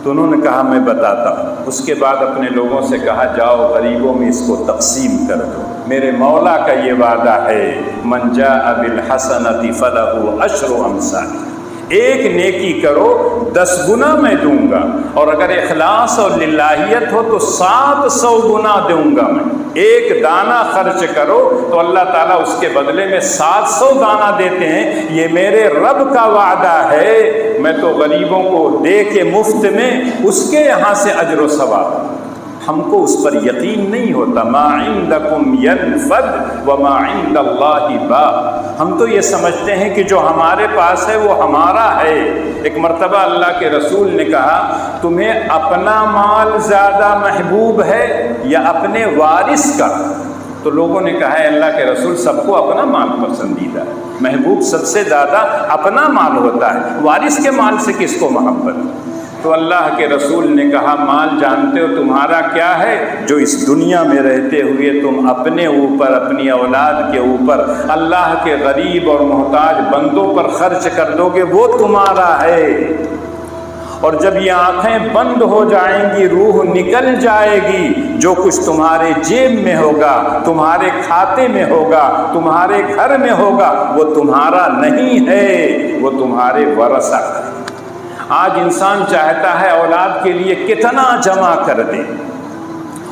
تو انہوں نے کہا میں بتاتا ہوں۔ اس کے بعد اپنے لوگوں سے کہا جاؤ غریبوں میں اس کو تقسیم کر دو، میرے مولا کا یہ وعدہ ہے من جاء بالحسنۃ فلہ عشر امثالها، ایک نیکی کرو 10 گنا میں دوں گا، اور اگر اخلاص اور للہیت ہو تو 700 گنا دوں گا میں۔ ایک دانہ خرچ کرو تو اللہ تعالیٰ اس کے بدلے میں 700 دانہ دیتے ہیں، یہ میرے رب کا وعدہ ہے۔ میں تو غریبوں کو دے کے مفت میں اس کے یہاں سے اجر و ثواب۔ ہم کو اس پر یقین نہیں ہوتا، ما عندکم ینفد وما عند اللہ باق۔ ہم تو یہ سمجھتے ہیں کہ جو ہمارے پاس ہے وہ ہمارا ہے۔ ایک مرتبہ اللہ کے رسول نے کہا تمہیں اپنا مال زیادہ محبوب ہے یا اپنے وارث کا؟ تو لوگوں نے کہا ہے اللہ کے رسول سب کو اپنا مال پسندیدہ ہے، محبوب سب سے زیادہ اپنا مال ہوتا ہے، وارث کے مال سے کس کو محبت؟ تو اللہ کے رسول نے کہا مال جانتے ہو تمہارا کیا ہے؟ جو اس دنیا میں رہتے ہوئے تم اپنے اوپر اپنی اولاد کے اوپر اللہ کے غریب اور محتاج بندوں پر خرچ کر دو گے وہ تمہارا ہے۔ اور جب یہ آنکھیں بند ہو جائیں گی روح نکل جائے گی، جو کچھ تمہارے جیب میں ہوگا، تمہارے کھاتے میں ہوگا، تمہارے گھر میں ہوگا، وہ تمہارا نہیں ہے، وہ تمہارے ورثہ ہے۔ آج انسان چاہتا ہے اولاد کے لیے کتنا جمع کر دے،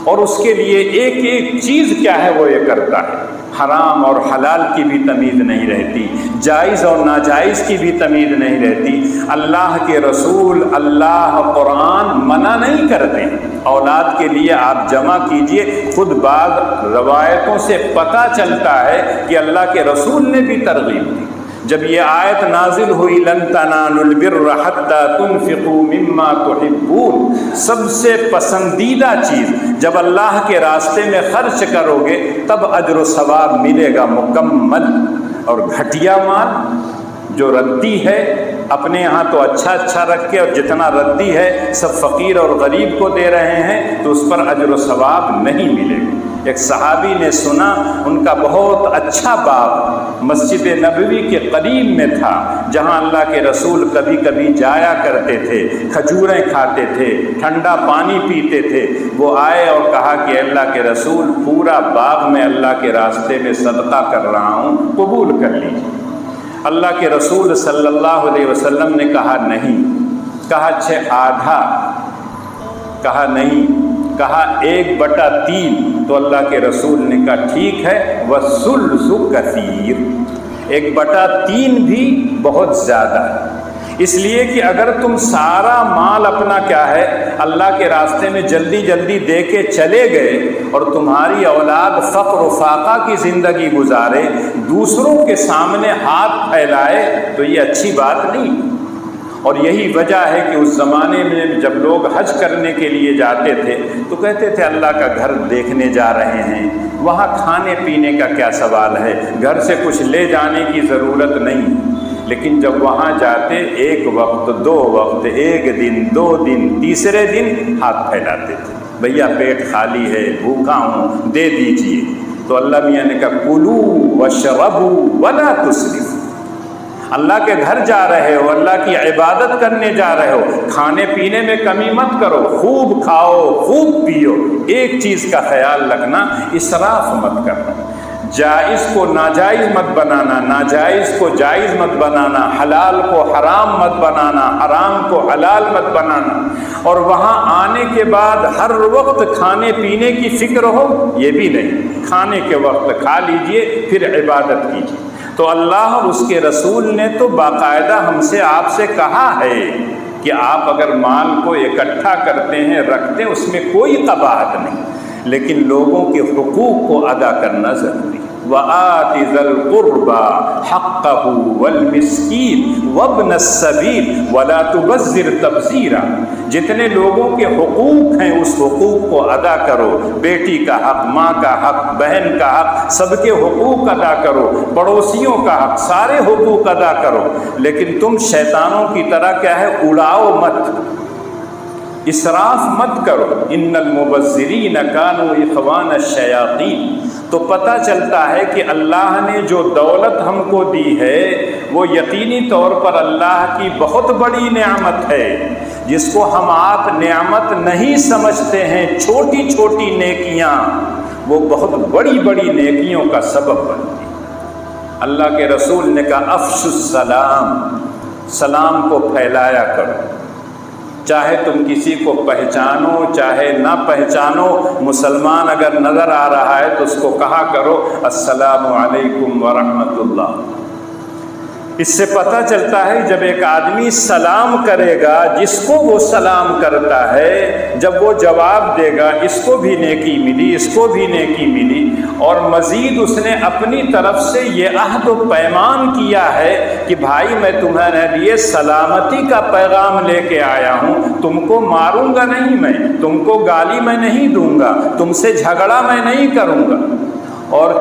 اور اس کے لیے ایک ایک چیز کیا ہے وہ یہ کرتا ہے۔ حرام اور حلال کی بھی تمیز نہیں رہتی، جائز اور ناجائز کی بھی تمیز نہیں رہتی۔ اللہ کے رسول، اللہ، قرآن منع نہیں کرتے اولاد کے لیے آپ جمع کیجئے۔ خود بعض روایتوں سے پتہ چلتا ہے کہ اللہ کے رسول نے بھی ترغیب دی۔ جب یہ آیت نازل ہوئی لن تنالوا البر حتی تنفقوا مما تحبون، سب سے پسندیدہ چیز جب اللہ کے راستے میں خرچ کرو گے تب اجر و ثواب ملے گا مکمل، اور گھٹیا مال جو ردی ہے اپنے یہاں تو اچھا رکھ کے، اور جتنا ردی ہے سب فقیر اور غریب کو دے رہے ہیں تو اس پر اجر و ثواب نہیں ملے گا۔ ایک صحابی نے سنا، ان کا بہت اچھا باغ مسجد نبوی کے قریب میں تھا، جہاں اللہ کے رسول کبھی کبھی جایا کرتے تھے، کھجوریں کھاتے تھے، ٹھنڈا پانی پیتے تھے۔ وہ آئے اور کہا کہ اللہ کے رسول پورا باغ میں اللہ کے راستے میں صدقہ کر رہا ہوں، قبول کر لیجیے۔ اللہ کے رسول صلی اللہ علیہ وسلم نے کہا نہیں، کہا آدھا، کہا نہیں، کہا 1/3۔ تو اللہ کے رسول نے کہا ٹھیک ہے، وَالثُّلُثُ كَثِيرٌ، 1/3 بھی بہت زیادہ ہے۔ اس لیے کہ اگر تم سارا مال اپنا کیا ہے اللہ کے راستے میں جلدی جلدی دے کے چلے گئے، اور تمہاری اولاد فقر و فاقہ کی زندگی گزارے، دوسروں کے سامنے ہاتھ پھیلائے، تو یہ اچھی بات نہیں۔ اور یہی وجہ ہے کہ اس زمانے میں جب لوگ حج کرنے کے لیے جاتے تھے تو کہتے تھے اللہ کا گھر دیکھنے جا رہے ہیں، وہاں کھانے پینے کا کیا سوال ہے، گھر سے کچھ لے جانے کی ضرورت نہیں۔ لیکن جب وہاں جاتے 1 وقت 2 وقت، 1 دن 2 دن، تیسرے دن ہاتھ پھیلاتے تھے، بھیا پیٹ خالی ہے، بھوکا ہوں، دے دیجئے۔ تو اللہ میاں نے کہا کُلُوا وَاشْرَبُوا وَلَا تُسْرِفُوا، اللہ کے گھر جا رہے ہو، اللہ کی عبادت کرنے جا رہے ہو، کھانے پینے میں کمی مت کرو، خوب کھاؤ خوب پیو۔ ایک چیز کا خیال رکھنا، اسراف مت کرنا، جائز کو ناجائز مت بنانا، ناجائز کو جائز مت بنانا، حلال کو حرام مت بنانا، حرام کو حلال مت بنانا۔ اور وہاں آنے کے بعد ہر وقت کھانے پینے کی فکر ہو، یہ بھی نہیں، کھانے کے وقت کھا لیجئے پھر عبادت کیجئے۔ تو اللہ اور اس کے رسول نے تو باقاعدہ ہم سے آپ سے کہا ہے کہ آپ اگر مال کو اکٹھا کرتے ہیں، رکھتے ہیں، اس میں کوئی قباحت نہیں، لیکن لوگوں کے حقوق کو ادا کرنا ضروری ہے۔ وَآتِ ذَا الْقُرْبَى حَقَّهُ وَالْمِسْكِينَ وَابْنَ السَّبِيلِ وَلَا تُبَذِّرْ تَبْذِيرًا، جتنے لوگوں کے حقوق ہیں اس حقوق کو ادا کرو، بیٹی کا حق، ماں کا حق، بہن کا حق، سب کے حقوق ادا کرو، پڑوسیوں کا حق، سارے حقوق ادا کرو، لیکن تم شیطانوں کی طرح کیا ہے اڑاؤ مت، اسراف مت کرو۔ ان المبذرین کانوا اخوان الشیاطین۔ تو پتہ چلتا ہے کہ اللہ نے جو دولت ہم کو دی ہے وہ یقینی طور پر اللہ کی بہت بڑی نعمت ہے، جس کو ہم آپ نعمت نہیں سمجھتے ہیں۔ چھوٹی چھوٹی نیکیاں وہ بہت بڑی بڑی نیکیوں کا سبب بنتی۔ اللہ کے رسول نے کہا افشوا السلام، سلام کو پھیلایا کرو، چاہے تم کسی کو پہچانو چاہے نہ پہچانو، مسلمان اگر نظر آ رہا ہے تو اس کو کہا کرو السلام علیکم ورحمۃ اللہ۔ اس سے پتہ چلتا ہے جب ایک آدمی سلام کرے گا، جس کو وہ سلام کرتا ہے جب وہ جواب دے گا، اس کو بھی نیکی ملی، اس کو بھی نیکی ملی، اور مزید اس نے اپنی طرف سے یہ عہد و پیمان کیا ہے کہ بھائی میں تمہارے لیے سلامتی کا پیغام لے کے آیا ہوں، تم کو ماروں گا نہیں، میں تم کو گالی میں نہیں دوں گا، تم سے جھگڑا میں نہیں کروں گا، اور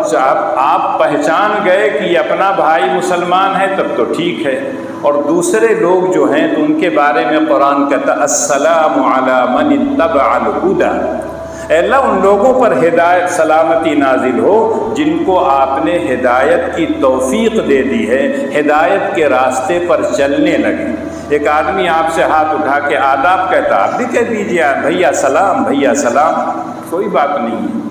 آپ پہچان گئے کہ یہ اپنا بھائی مسلمان ہے تب تو ٹھیک ہے۔ اور دوسرے لوگ جو ہیں تو ان کے بارے میں قرآن کہتا السلام علی من اتبع الہدی، اے اللہ ان لوگوں پر ہدایت سلامتی نازل ہو جن کو آپ نے ہدایت کی توفیق دے دی ہے، ہدایت کے راستے پر چلنے لگے۔ ایک آدمی آپ سے ہاتھ اٹھا کے آداب کہتا، آپ بھی کہہ دیجیے بھیا سلام، بھیا سلام، کوئی بات نہیں ہے۔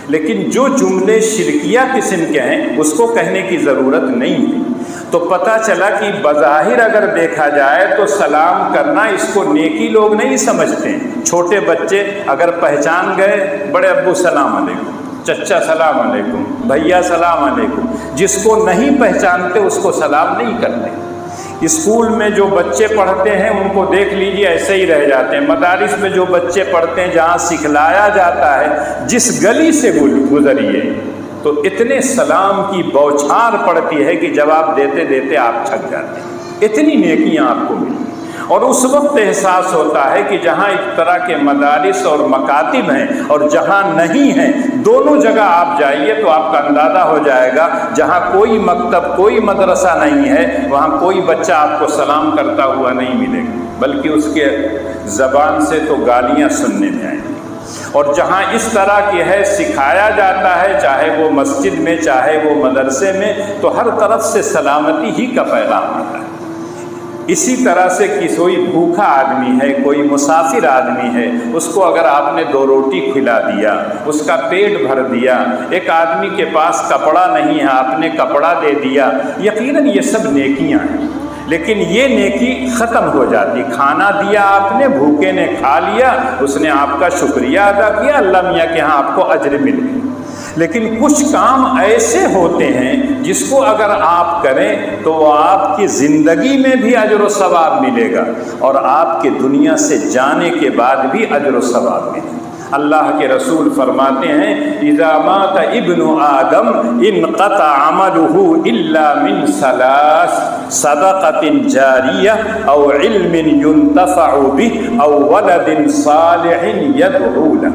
لیکن جو جملے شرکیہ قسم کے ہیں اس کو کہنے کی ضرورت نہیں ہے۔ تو پتہ چلا کہ بظاہر اگر دیکھا جائے تو سلام کرنا اس کو نیکی لوگ نہیں سمجھتے ہیں۔ چھوٹے بچے اگر پہچان گئے، بڑے ابو سلام علیکم، چچا سلام علیکم، بھیا سلام علیکم، جس کو نہیں پہچانتے اس کو سلام نہیں کرتے۔ اسکول میں جو بچے پڑھتے ہیں ان کو دیکھ لیجیے ایسے ہی رہ جاتے ہیں۔ مدارس میں جو بچے پڑھتے ہیں جہاں سکھلایا جاتا ہے جس گلی سے گزریے تو اتنے سلام کی بوچھار پڑتی ہے کہ جواب دیتے دیتے آپ تھک جاتے ہیں، اتنی نیکیاں آپ کو ملی۔ اور اس وقت احساس ہوتا ہے کہ جہاں اس طرح کے مدارس اور مکاتب ہیں اور جہاں نہیں ہیں، دونوں جگہ آپ جائیے تو آپ کا اندازہ ہو جائے گا جہاں کوئی مکتب، کوئی مدرسہ نہیں ہے وہاں کوئی بچہ آپ کو سلام کرتا ہوا نہیں ملے گا، بلکہ اس کے زبان سے تو گالیاں سننے میں آئیں گی۔ اور جہاں اس طرح کی ہے سکھایا جاتا ہے، چاہے وہ مسجد میں چاہے وہ مدرسے میں، تو ہر طرف سے سلامتی ہی کا پیغام آتا ہے۔ اسی طرح سے کوئی بھوکا آدمی ہے، کوئی مسافر آدمی ہے، اس کو اگر آپ نے 2 روٹی کھلا دیا، اس کا پیٹ بھر دیا، ایک آدمی کے پاس کپڑا نہیں ہے آپ نے کپڑا دے دیا، یقیناً یہ سب نیکیاں ہیں۔ لیکن یہ نیکی ختم ہو جاتی، کھانا دیا آپ نے، بھوکے نے کھا لیا، اس نے آپ کا شکریہ ادا کیا، اللہ میاں کے ہاں آپ کو اجر مل گیا۔ لیکن کچھ کام ایسے ہوتے ہیں جس کو اگر آپ کریں تو وہ آپ کی زندگی میں بھی اجر و ثواب ملے گا اور آپ کے دنیا سے جانے کے بعد بھی اجر و ثواب ملے گا۔ اللہ کے رسول فرماتے ہیں اذا مات ابن آدم انقطع عمله الا من 3 صدقة جاریہ او علم ينتفع به او ولد صالح يدعو له۔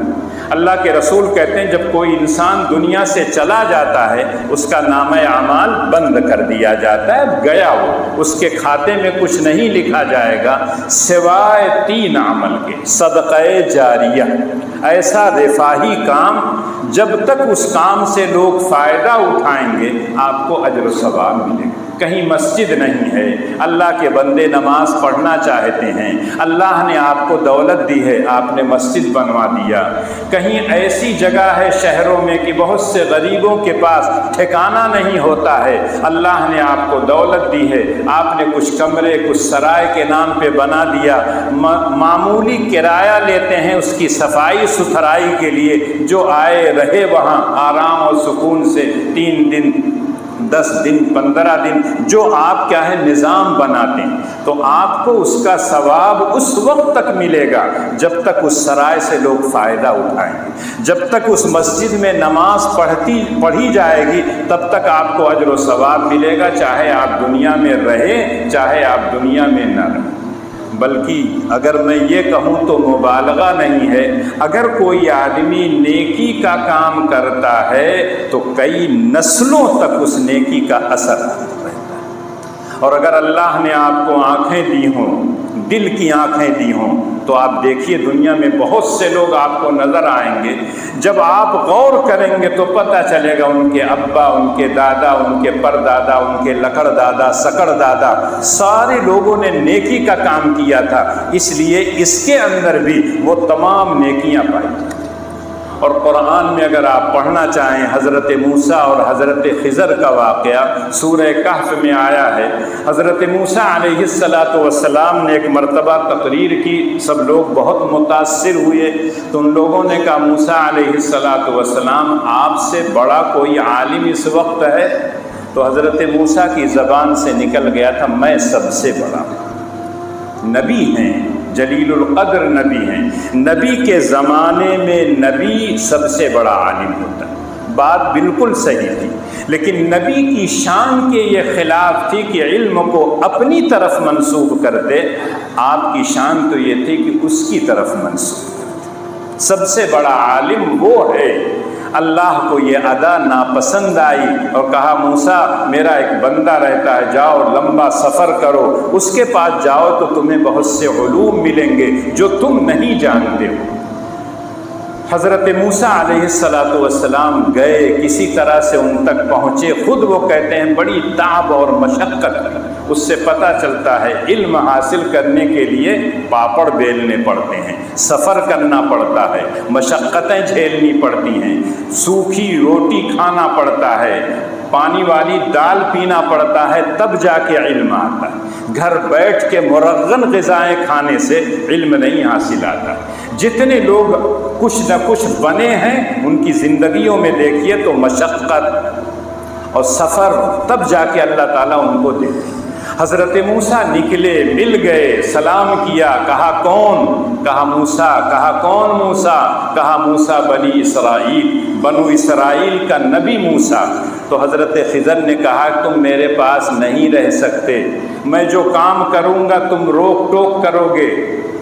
اللہ کے رسول کہتے ہیں جب کوئی انسان دنیا سے چلا جاتا ہے اس کا نامہ اعمال بند کر دیا جاتا ہے، گیا وہ، اس کے کھاتے میں کچھ نہیں لکھا جائے گا سوائے 3 عمل کے، صدقہ جاریہ، ایسا رفاہی کام جب تک اس کام سے لوگ فائدہ اٹھائیں گے آپ کو اجر و ثواب ملے گا۔ کہیں مسجد نہیں ہے، اللہ کے بندے نماز پڑھنا چاہتے ہیں، اللہ نے آپ کو دولت دی ہے، آپ نے مسجد بنوا دیا۔ کہیں ایسی جگہ ہے شہروں میں کہ بہت سے غریبوں کے پاس ٹھکانہ نہیں ہوتا ہے، اللہ نے آپ کو دولت دی ہے، آپ نے کچھ کمرے کچھ سرائے کے نام پہ بنا دیا، معمولی کرایہ لیتے ہیں اس کی صفائی ستھرائی کے لیے، جو آئے رہے وہاں آرام اور سکون سے 3 دن 10 دن 15 دن جو آپ کیا ہے نظام بناتے ہیں، تو آپ کو اس کا ثواب اس وقت تک ملے گا جب تک اس سرائے سے لوگ فائدہ اٹھائیں گے، جب تک اس مسجد میں نماز پڑھی جائے گی تب تک آپ کو اجر و ثواب ملے گا، چاہے آپ دنیا میں رہیں چاہے آپ دنیا میں نہ رہیں۔ بلکہ اگر میں یہ کہوں تو مبالغہ نہیں ہے، اگر کوئی آدمی نیکی کا کام کرتا ہے تو کئی نسلوں تک اس نیکی کا اثر رہتا ہے۔ اور اگر اللہ نے آپ کو آنکھیں دی ہوں، دل کی آنکھیں دی ہوں، تو آپ دیکھیے دنیا میں بہت سے لوگ آپ کو نظر آئیں گے، جب آپ غور کریں گے تو پتہ چلے گا ان کے ابا، ان کے دادا، ان کے پردادا، ان کے لکڑ دادا، سکڑ دادا، سارے لوگوں نے نیکی کا کام کیا تھا، اس لیے اس کے اندر بھی وہ تمام نیکیاں پائی۔ اور قرآن میں اگر آپ پڑھنا چاہیں حضرت موسیٰ اور حضرت خضر کا واقعہ سورہ کہف میں آیا ہے۔ حضرت موسیٰ علیہ السلام نے ایک مرتبہ تقریر کی، سب لوگ بہت متاثر ہوئے، تو ان لوگوں نے کہا موسیٰ علیہ السلام آپ سے بڑا کوئی عالم اس وقت ہے؟ تو حضرت موسیٰ کی زبان سے نکل گیا تھا میں سب سے بڑا ہوں۔ نبی ہیں، جلیل القدر نبی ہیں، نبی کے زمانے میں نبی سب سے بڑا عالم ہوتا ہے، بات بالکل صحیح تھی، لیکن نبی کی شان کے یہ خلاف تھی کہ علم کو اپنی طرف منسوب کرتے، آپ کی شان تو یہ تھی کہ اس کی طرف منسوب کرتے۔ سب سے بڑا عالم وہ ہے۔ اللہ کو یہ ادا ناپسند آئی اور کہا موسیٰ میرا ایک بندہ رہتا ہے، جاؤ لمبا سفر کرو، اس کے پاس جاؤ تو تمہیں بہت سے علوم ملیں گے جو تم نہیں جانتے ہو۔ حضرت موسیٰ علیہ السلام گئے، کسی طرح سے ان تک پہنچے، خود وہ کہتے ہیں بڑی تعب اور مشقت، اس سے پتہ چلتا ہے علم حاصل کرنے کے لیے پاپڑ بیلنے پڑتے ہیں، سفر کرنا پڑتا ہے، مشقتیں جھیلنی پڑتی ہیں، سوکھی روٹی کھانا پڑتا ہے، پانی والی دال پینا پڑتا ہے، تب جا کے علم آتا ہے۔ گھر بیٹھ کے مرغن غذائیں کھانے سے علم نہیں حاصل آتا۔ جتنے لوگ کچھ نہ کچھ بنے ہیں ان کی زندگیوں میں دیکھیے تو مشقت اور سفر، تب جا کے اللہ تعالیٰ ان کو دیتے ہیں۔ حضرت موسیٰ نکلے، مل گئے، سلام کیا، کہا کون؟ کہا موسیٰ۔ کہا کون موسیٰ؟ کہا موسیٰ بنی اسرائیل، بنو اسرائیل کا نبی موسیٰ۔ تو حضرت خضر نے کہا تم میرے پاس نہیں رہ سکتے، میں جو کام کروں گا تم روک ٹوک کرو گے،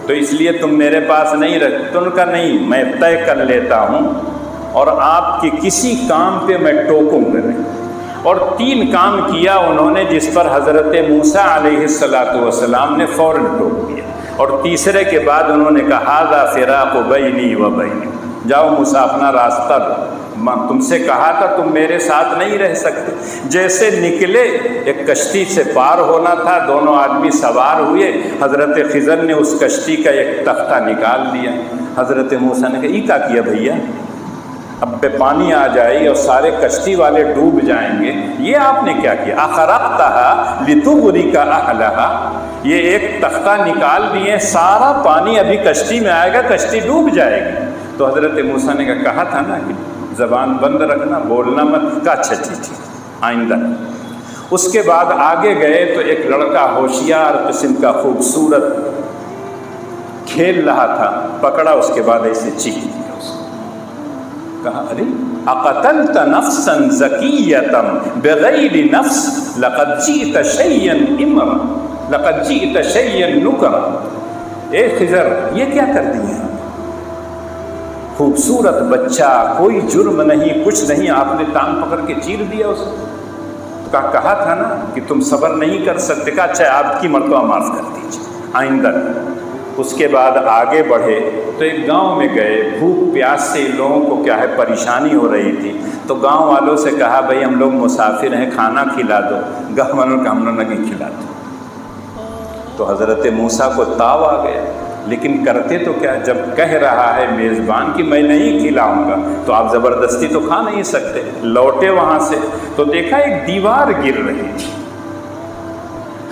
تو اس لیے تم میرے پاس نہیں رہ۔ تو ان کا نہیں، میں طے کر لیتا ہوں اور آپ کے کسی کام پہ میں ٹوکوں گا نہیں۔ اور 3 کام کیا انہوں نے جس پر حضرت موسیٰ علیہ السلام نے فوراً ٹوک دیا، اور تیسرے کے بعد انہوں نے کہا ھذا فراق بینی و بینک، جاؤ موسیٰ اپنا راستہ دو، تم سے کہا تھا تم میرے ساتھ نہیں رہ سکتے۔ جیسے نکلے، ایک کشتی سے پار ہونا تھا، دونوں آدمی سوار ہوئے، حضرت خضر نے اس کشتی کا ایک تختہ نکال دیا۔ حضرت موسیٰ نے کہا یہ کیا کیا بھیا؟ اب پہ پانی آ جائے اور سارے کشتی والے ڈوب جائیں گے، یہ آپ نے کیا کیا؟ اخرقتها لتغرق اهلها، یہ ایک تختہ نکال دیے، سارا پانی ابھی کشتی میں آئے گا، کشتی ڈوب جائے گی۔ تو حضرت موسیٰ نے کہا تھا نا کہ زبان بند رکھنا، بولنا مت، کہا اچھا ٹھیک آئندہ۔ اس کے بعد آگے گئے تو ایک لڑکا ہوشیار قسم کا خوبصورت کھیل رہا تھا، پکڑا، اس کے بعد ایسے چیخ دیا اس کو، کہا ارے اقتلت نفسا زکیۃ بغیر نفس لقد جئت شیئا امرا لقد جئت شیئا نکرا۔ اے خضر یہ کیا کر دیے؟ خوبصورت بچہ، کوئی جرم نہیں، کچھ نہیں، آپ نے ٹانگ پکڑ کے چیر دیا اس کو۔ کہا تھا نا کہ تم صبر نہیں کر سکتے، کہا اچھا آپ کی مرتبہ معاف کر دیجیے، آئندہ۔ اس کے بعد آگے بڑھے تو ایک گاؤں میں گئے، بھوک پیاس سے لوگوں کو کیا ہے پریشانی ہو رہی تھی، تو گاؤں والوں سے کہا بھائی ہم لوگ مسافر ہیں، کھانا کھلا دو۔ گاؤں والوں کا ہم لوگ نہیں کھلاتے۔ تو حضرت موسیٰ کو تاؤ آ گیا، لیکن کرتے تو کیا؟ جب کہہ رہا ہے میزبان کہ میں نہیں کھلاؤں گا تو آپ زبردستی تو کھا نہیں سکتے۔ لوٹے وہاں سے تو دیکھا ایک دیوار گر رہی تھی،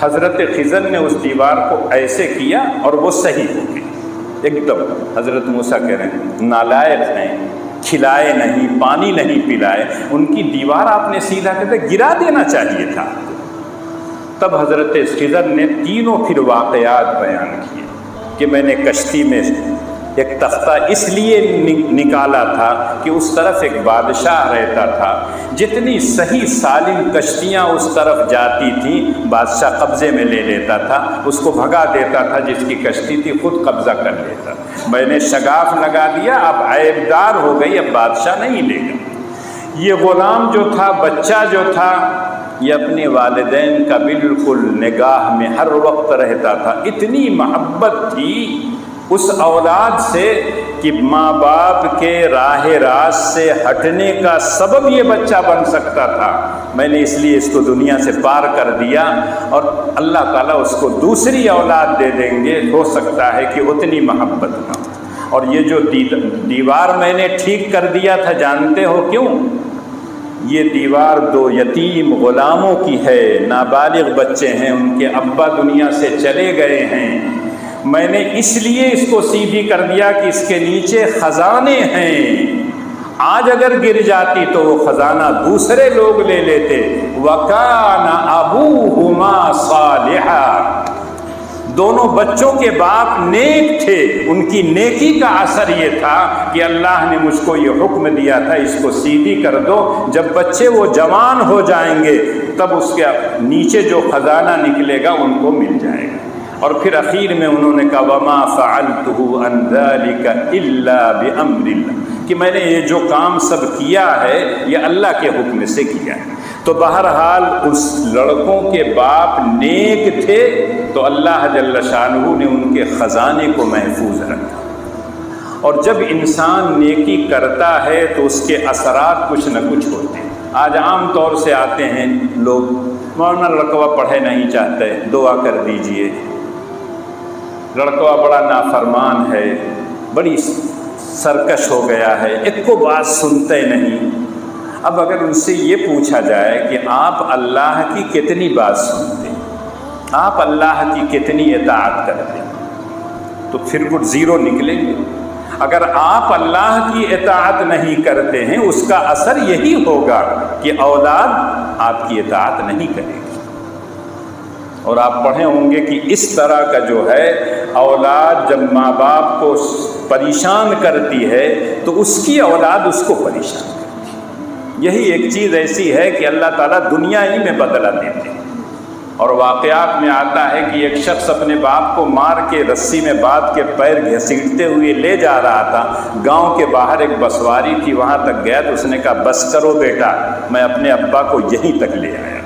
حضرت خضر نے اس دیوار کو ایسے کیا اور وہ صحیح ہو گئی ایک دم۔ حضرت موسیٰ کہہ رہے ہیں نالائق ہیں، کھلائے نہیں، پانی نہیں پلائے، ان کی دیوار آپ نے سیدھا کہتے گرا دینا چاہیے تھا۔ تب حضرت خضر نے تینوں پھر واقعات بیان کیے کہ میں نے کشتی میں ایک تختہ اس لیے نکالا تھا کہ اس طرف ایک بادشاہ رہتا تھا، جتنی صحیح سالم کشتیاں اس طرف جاتی تھیں بادشاہ قبضے میں لے لیتا تھا، اس کو بھگا دیتا تھا، جس کی کشتی تھی خود قبضہ کر لیتا۔ میں نے شگاف لگا دیا، اب عیبدار ہو گئی، اب بادشاہ نہیں لے گا۔ یہ غلام جو تھا، بچہ جو تھا، یہ اپنے والدین کا بالکل نگاہ میں ہر وقت رہتا تھا، اتنی محبت تھی اس اولاد سے کہ ماں باپ کے راہ راست سے ہٹنے کا سبب یہ بچہ بن سکتا تھا۔ میں نے اس لیے اس کو دنیا سے پار کر دیا، اور اللہ تعالیٰ اس کو دوسری اولاد دے دیں گے، ہو سکتا ہے کہ اتنی محبت نہ ہو۔ اور یہ جو دیوار میں نے ٹھیک کر دیا تھا، جانتے ہو کیوں؟ یہ دیوار 2 یتیم غلاموں کی ہے، نابالغ بچے ہیں، ان کے ابا دنیا سے چلے گئے ہیں۔ میں نے اس لیے اس کو سیدھی کر دیا کہ اس کے نیچے خزانے ہیں، آج اگر گر جاتی تو وہ خزانہ دوسرے لوگ لے لیتے۔ وَكَانَ أَبُوهُمَا صَالِحًا، دونوں بچوں کے باپ نیک تھے، ان کی نیکی کا اثر یہ تھا کہ اللہ نے مجھ کو یہ حکم دیا تھا اس کو سیدھی کر دو، جب بچے وہ جوان ہو جائیں گے تب اس کے نیچے جو خزانہ نکلے گا ان کو مل جائے گا۔ اور پھر اخیر میں انہوں نے کہا وَمَا فَعَلْتُهُ عَنْ ذَلِكَ إِلَّا بِأَمْرِ اللَّهِ، کہ میں نے یہ جو کام سب کیا ہے یہ اللہ کے حکم سے کیا ہے۔ تو بہرحال اس لڑکوں کے باپ نیک تھے تو اللہ جل شانہ نے ان کے خزانے کو محفوظ رکھا۔ اور جب انسان نیکی کرتا ہے تو اس کے اثرات کچھ نہ کچھ ہوتے ہیں۔ آج عام طور سے آتے ہیں لوگ، مولانا لڑکوا پڑھے نہیں چاہتے، دعا کر دیجئے، لڑکوا بڑا نافرمان ہے، بڑی سرکش ہو گیا ہے، ایک کو بات سنتے نہیں۔ اب اگر ان سے یہ پوچھا جائے کہ آپ اللہ کی کتنی بات سنتے، آپ اللہ کی کتنی اطاعت کرتے، تو پھر وہ زیرو نکلیں گے۔ اگر آپ اللہ کی اطاعت نہیں کرتے ہیں، اس کا اثر یہی ہوگا کہ اولاد آپ کی اطاعت نہیں کرے گی۔ اور آپ پڑھے ہوں گے کہ اس طرح کا جو ہے اولاد جب ماں باپ کو پریشان کرتی ہے تو اس کی اولاد اس کو پریشان کرتی ہے۔ یہی ایک چیز ایسی ہے کہ اللہ تعالیٰ دنیا ہی میں بدلہ دیتے ہیں۔ اور واقعات میں آتا ہے کہ ایک شخص اپنے باپ کو مار کے رسی میں باندھ کے پیر گھسیٹتے ہوئے لے جا رہا تھا، گاؤں کے باہر ایک بسواری تھی، وہاں تک گیا تو اس نے کہا بس کرو بیٹا، میں اپنے ابا کو یہیں تک لے آیا تھا۔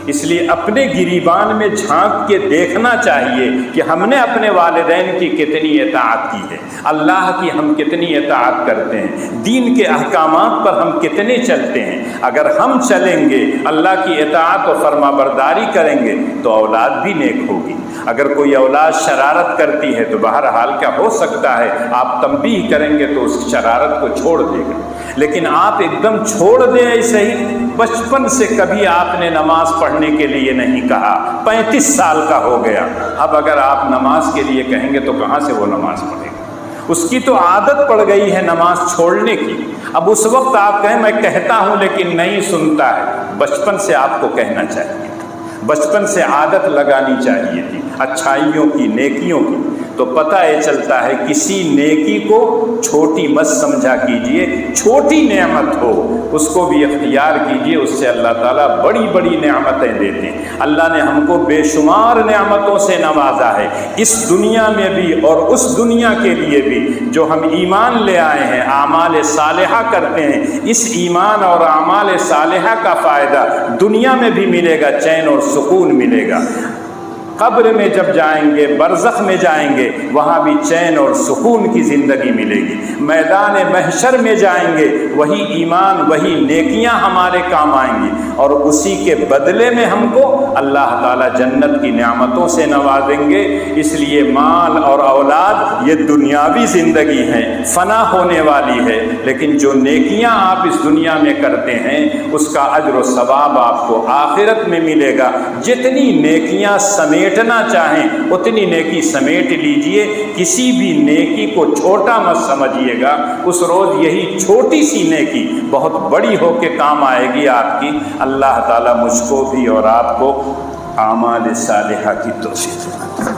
اس لیے اپنے گریبان میں جھانک کے دیکھنا چاہیے کہ ہم نے اپنے والدین کی کتنی اطاعت کی ہے، اللہ کی ہم کتنی اطاعت کرتے ہیں، دین کے احکامات پر ہم کتنے چلتے ہیں۔ اگر ہم چلیں گے، اللہ کی اطاعت و فرما برداری کریں گے تو اولاد بھی نیک ہوگی۔ اگر کوئی اولاد شرارت کرتی ہے تو بہرحال کیا ہو سکتا ہے آپ تنبیہ کریں گے تو اس شرارت کو چھوڑ دے گا، لیکن آپ ایک دم چھوڑ دیں ایسے ہی۔ بچپن سے کبھی آپ نے نماز پڑھنے کے لیے نہیں کہا، 35 سال کا ہو گیا، اب اگر آپ نماز کے لیے کہیں گے تو کہاں سے وہ نماز پڑھے گا؟ اس کی تو عادت پڑ گئی ہے نماز چھوڑنے کی۔ اب اس وقت آپ کہیں میں کہتا ہوں لیکن نہیں سنتا ہے، بچپن سے آپ کو کہنا چاہیے تھا، بچپن سے عادت لگانی چاہیے تھی اچھائیوں کی، نیکیوں کی۔ تو پتہ یہ چلتا ہے کسی نیکی کو چھوٹی مت سمجھا کیجئے، چھوٹی نعمت ہو اس کو بھی اختیار کیجئے، اس سے اللہ تعالیٰ بڑی بڑی نعمتیں دیتے ہیں۔ اللہ نے ہم کو بے شمار نعمتوں سے نوازا ہے، اس دنیا میں بھی اور اس دنیا کے لیے بھی۔ جو ہم ایمان لے آئے ہیں، اعمال صالحہ کرتے ہیں، اس ایمان اور اعمال صالحہ کا فائدہ دنیا میں بھی ملے گا، چین اور سکون ملے گا۔ قبر میں جب جائیں گے، برزخ میں جائیں گے، وہاں بھی چین اور سکون کی زندگی ملے گی۔ میدان محشر میں جائیں گے، وہی ایمان، وہی نیکیاں ہمارے کام آئیں گی، اور اسی کے بدلے میں ہم کو اللہ تعالیٰ جنت کی نعمتوں سے نوازیں گے۔ اس لیے مال اور اولاد یہ دنیاوی زندگی ہے، فنا ہونے والی ہے، لیکن جو نیکیاں آپ اس دنیا میں کرتے ہیں اس کا اجر و ثواب آپ کو آخرت میں ملے گا۔ جتنی نیکیاں سمیٹنا چاہیں اتنی نیکی سمیٹ لیجئے، کسی بھی نیکی کو چھوٹا مت سمجھیے گا، اس روز یہی چھوٹی سی نیکی بہت بڑی ہو کے کام آئے گی آپ کی۔ اللہ تعالیٰ مجھ کو بھی اور آپ کو اعمال صالحہ کی توفیق دے۔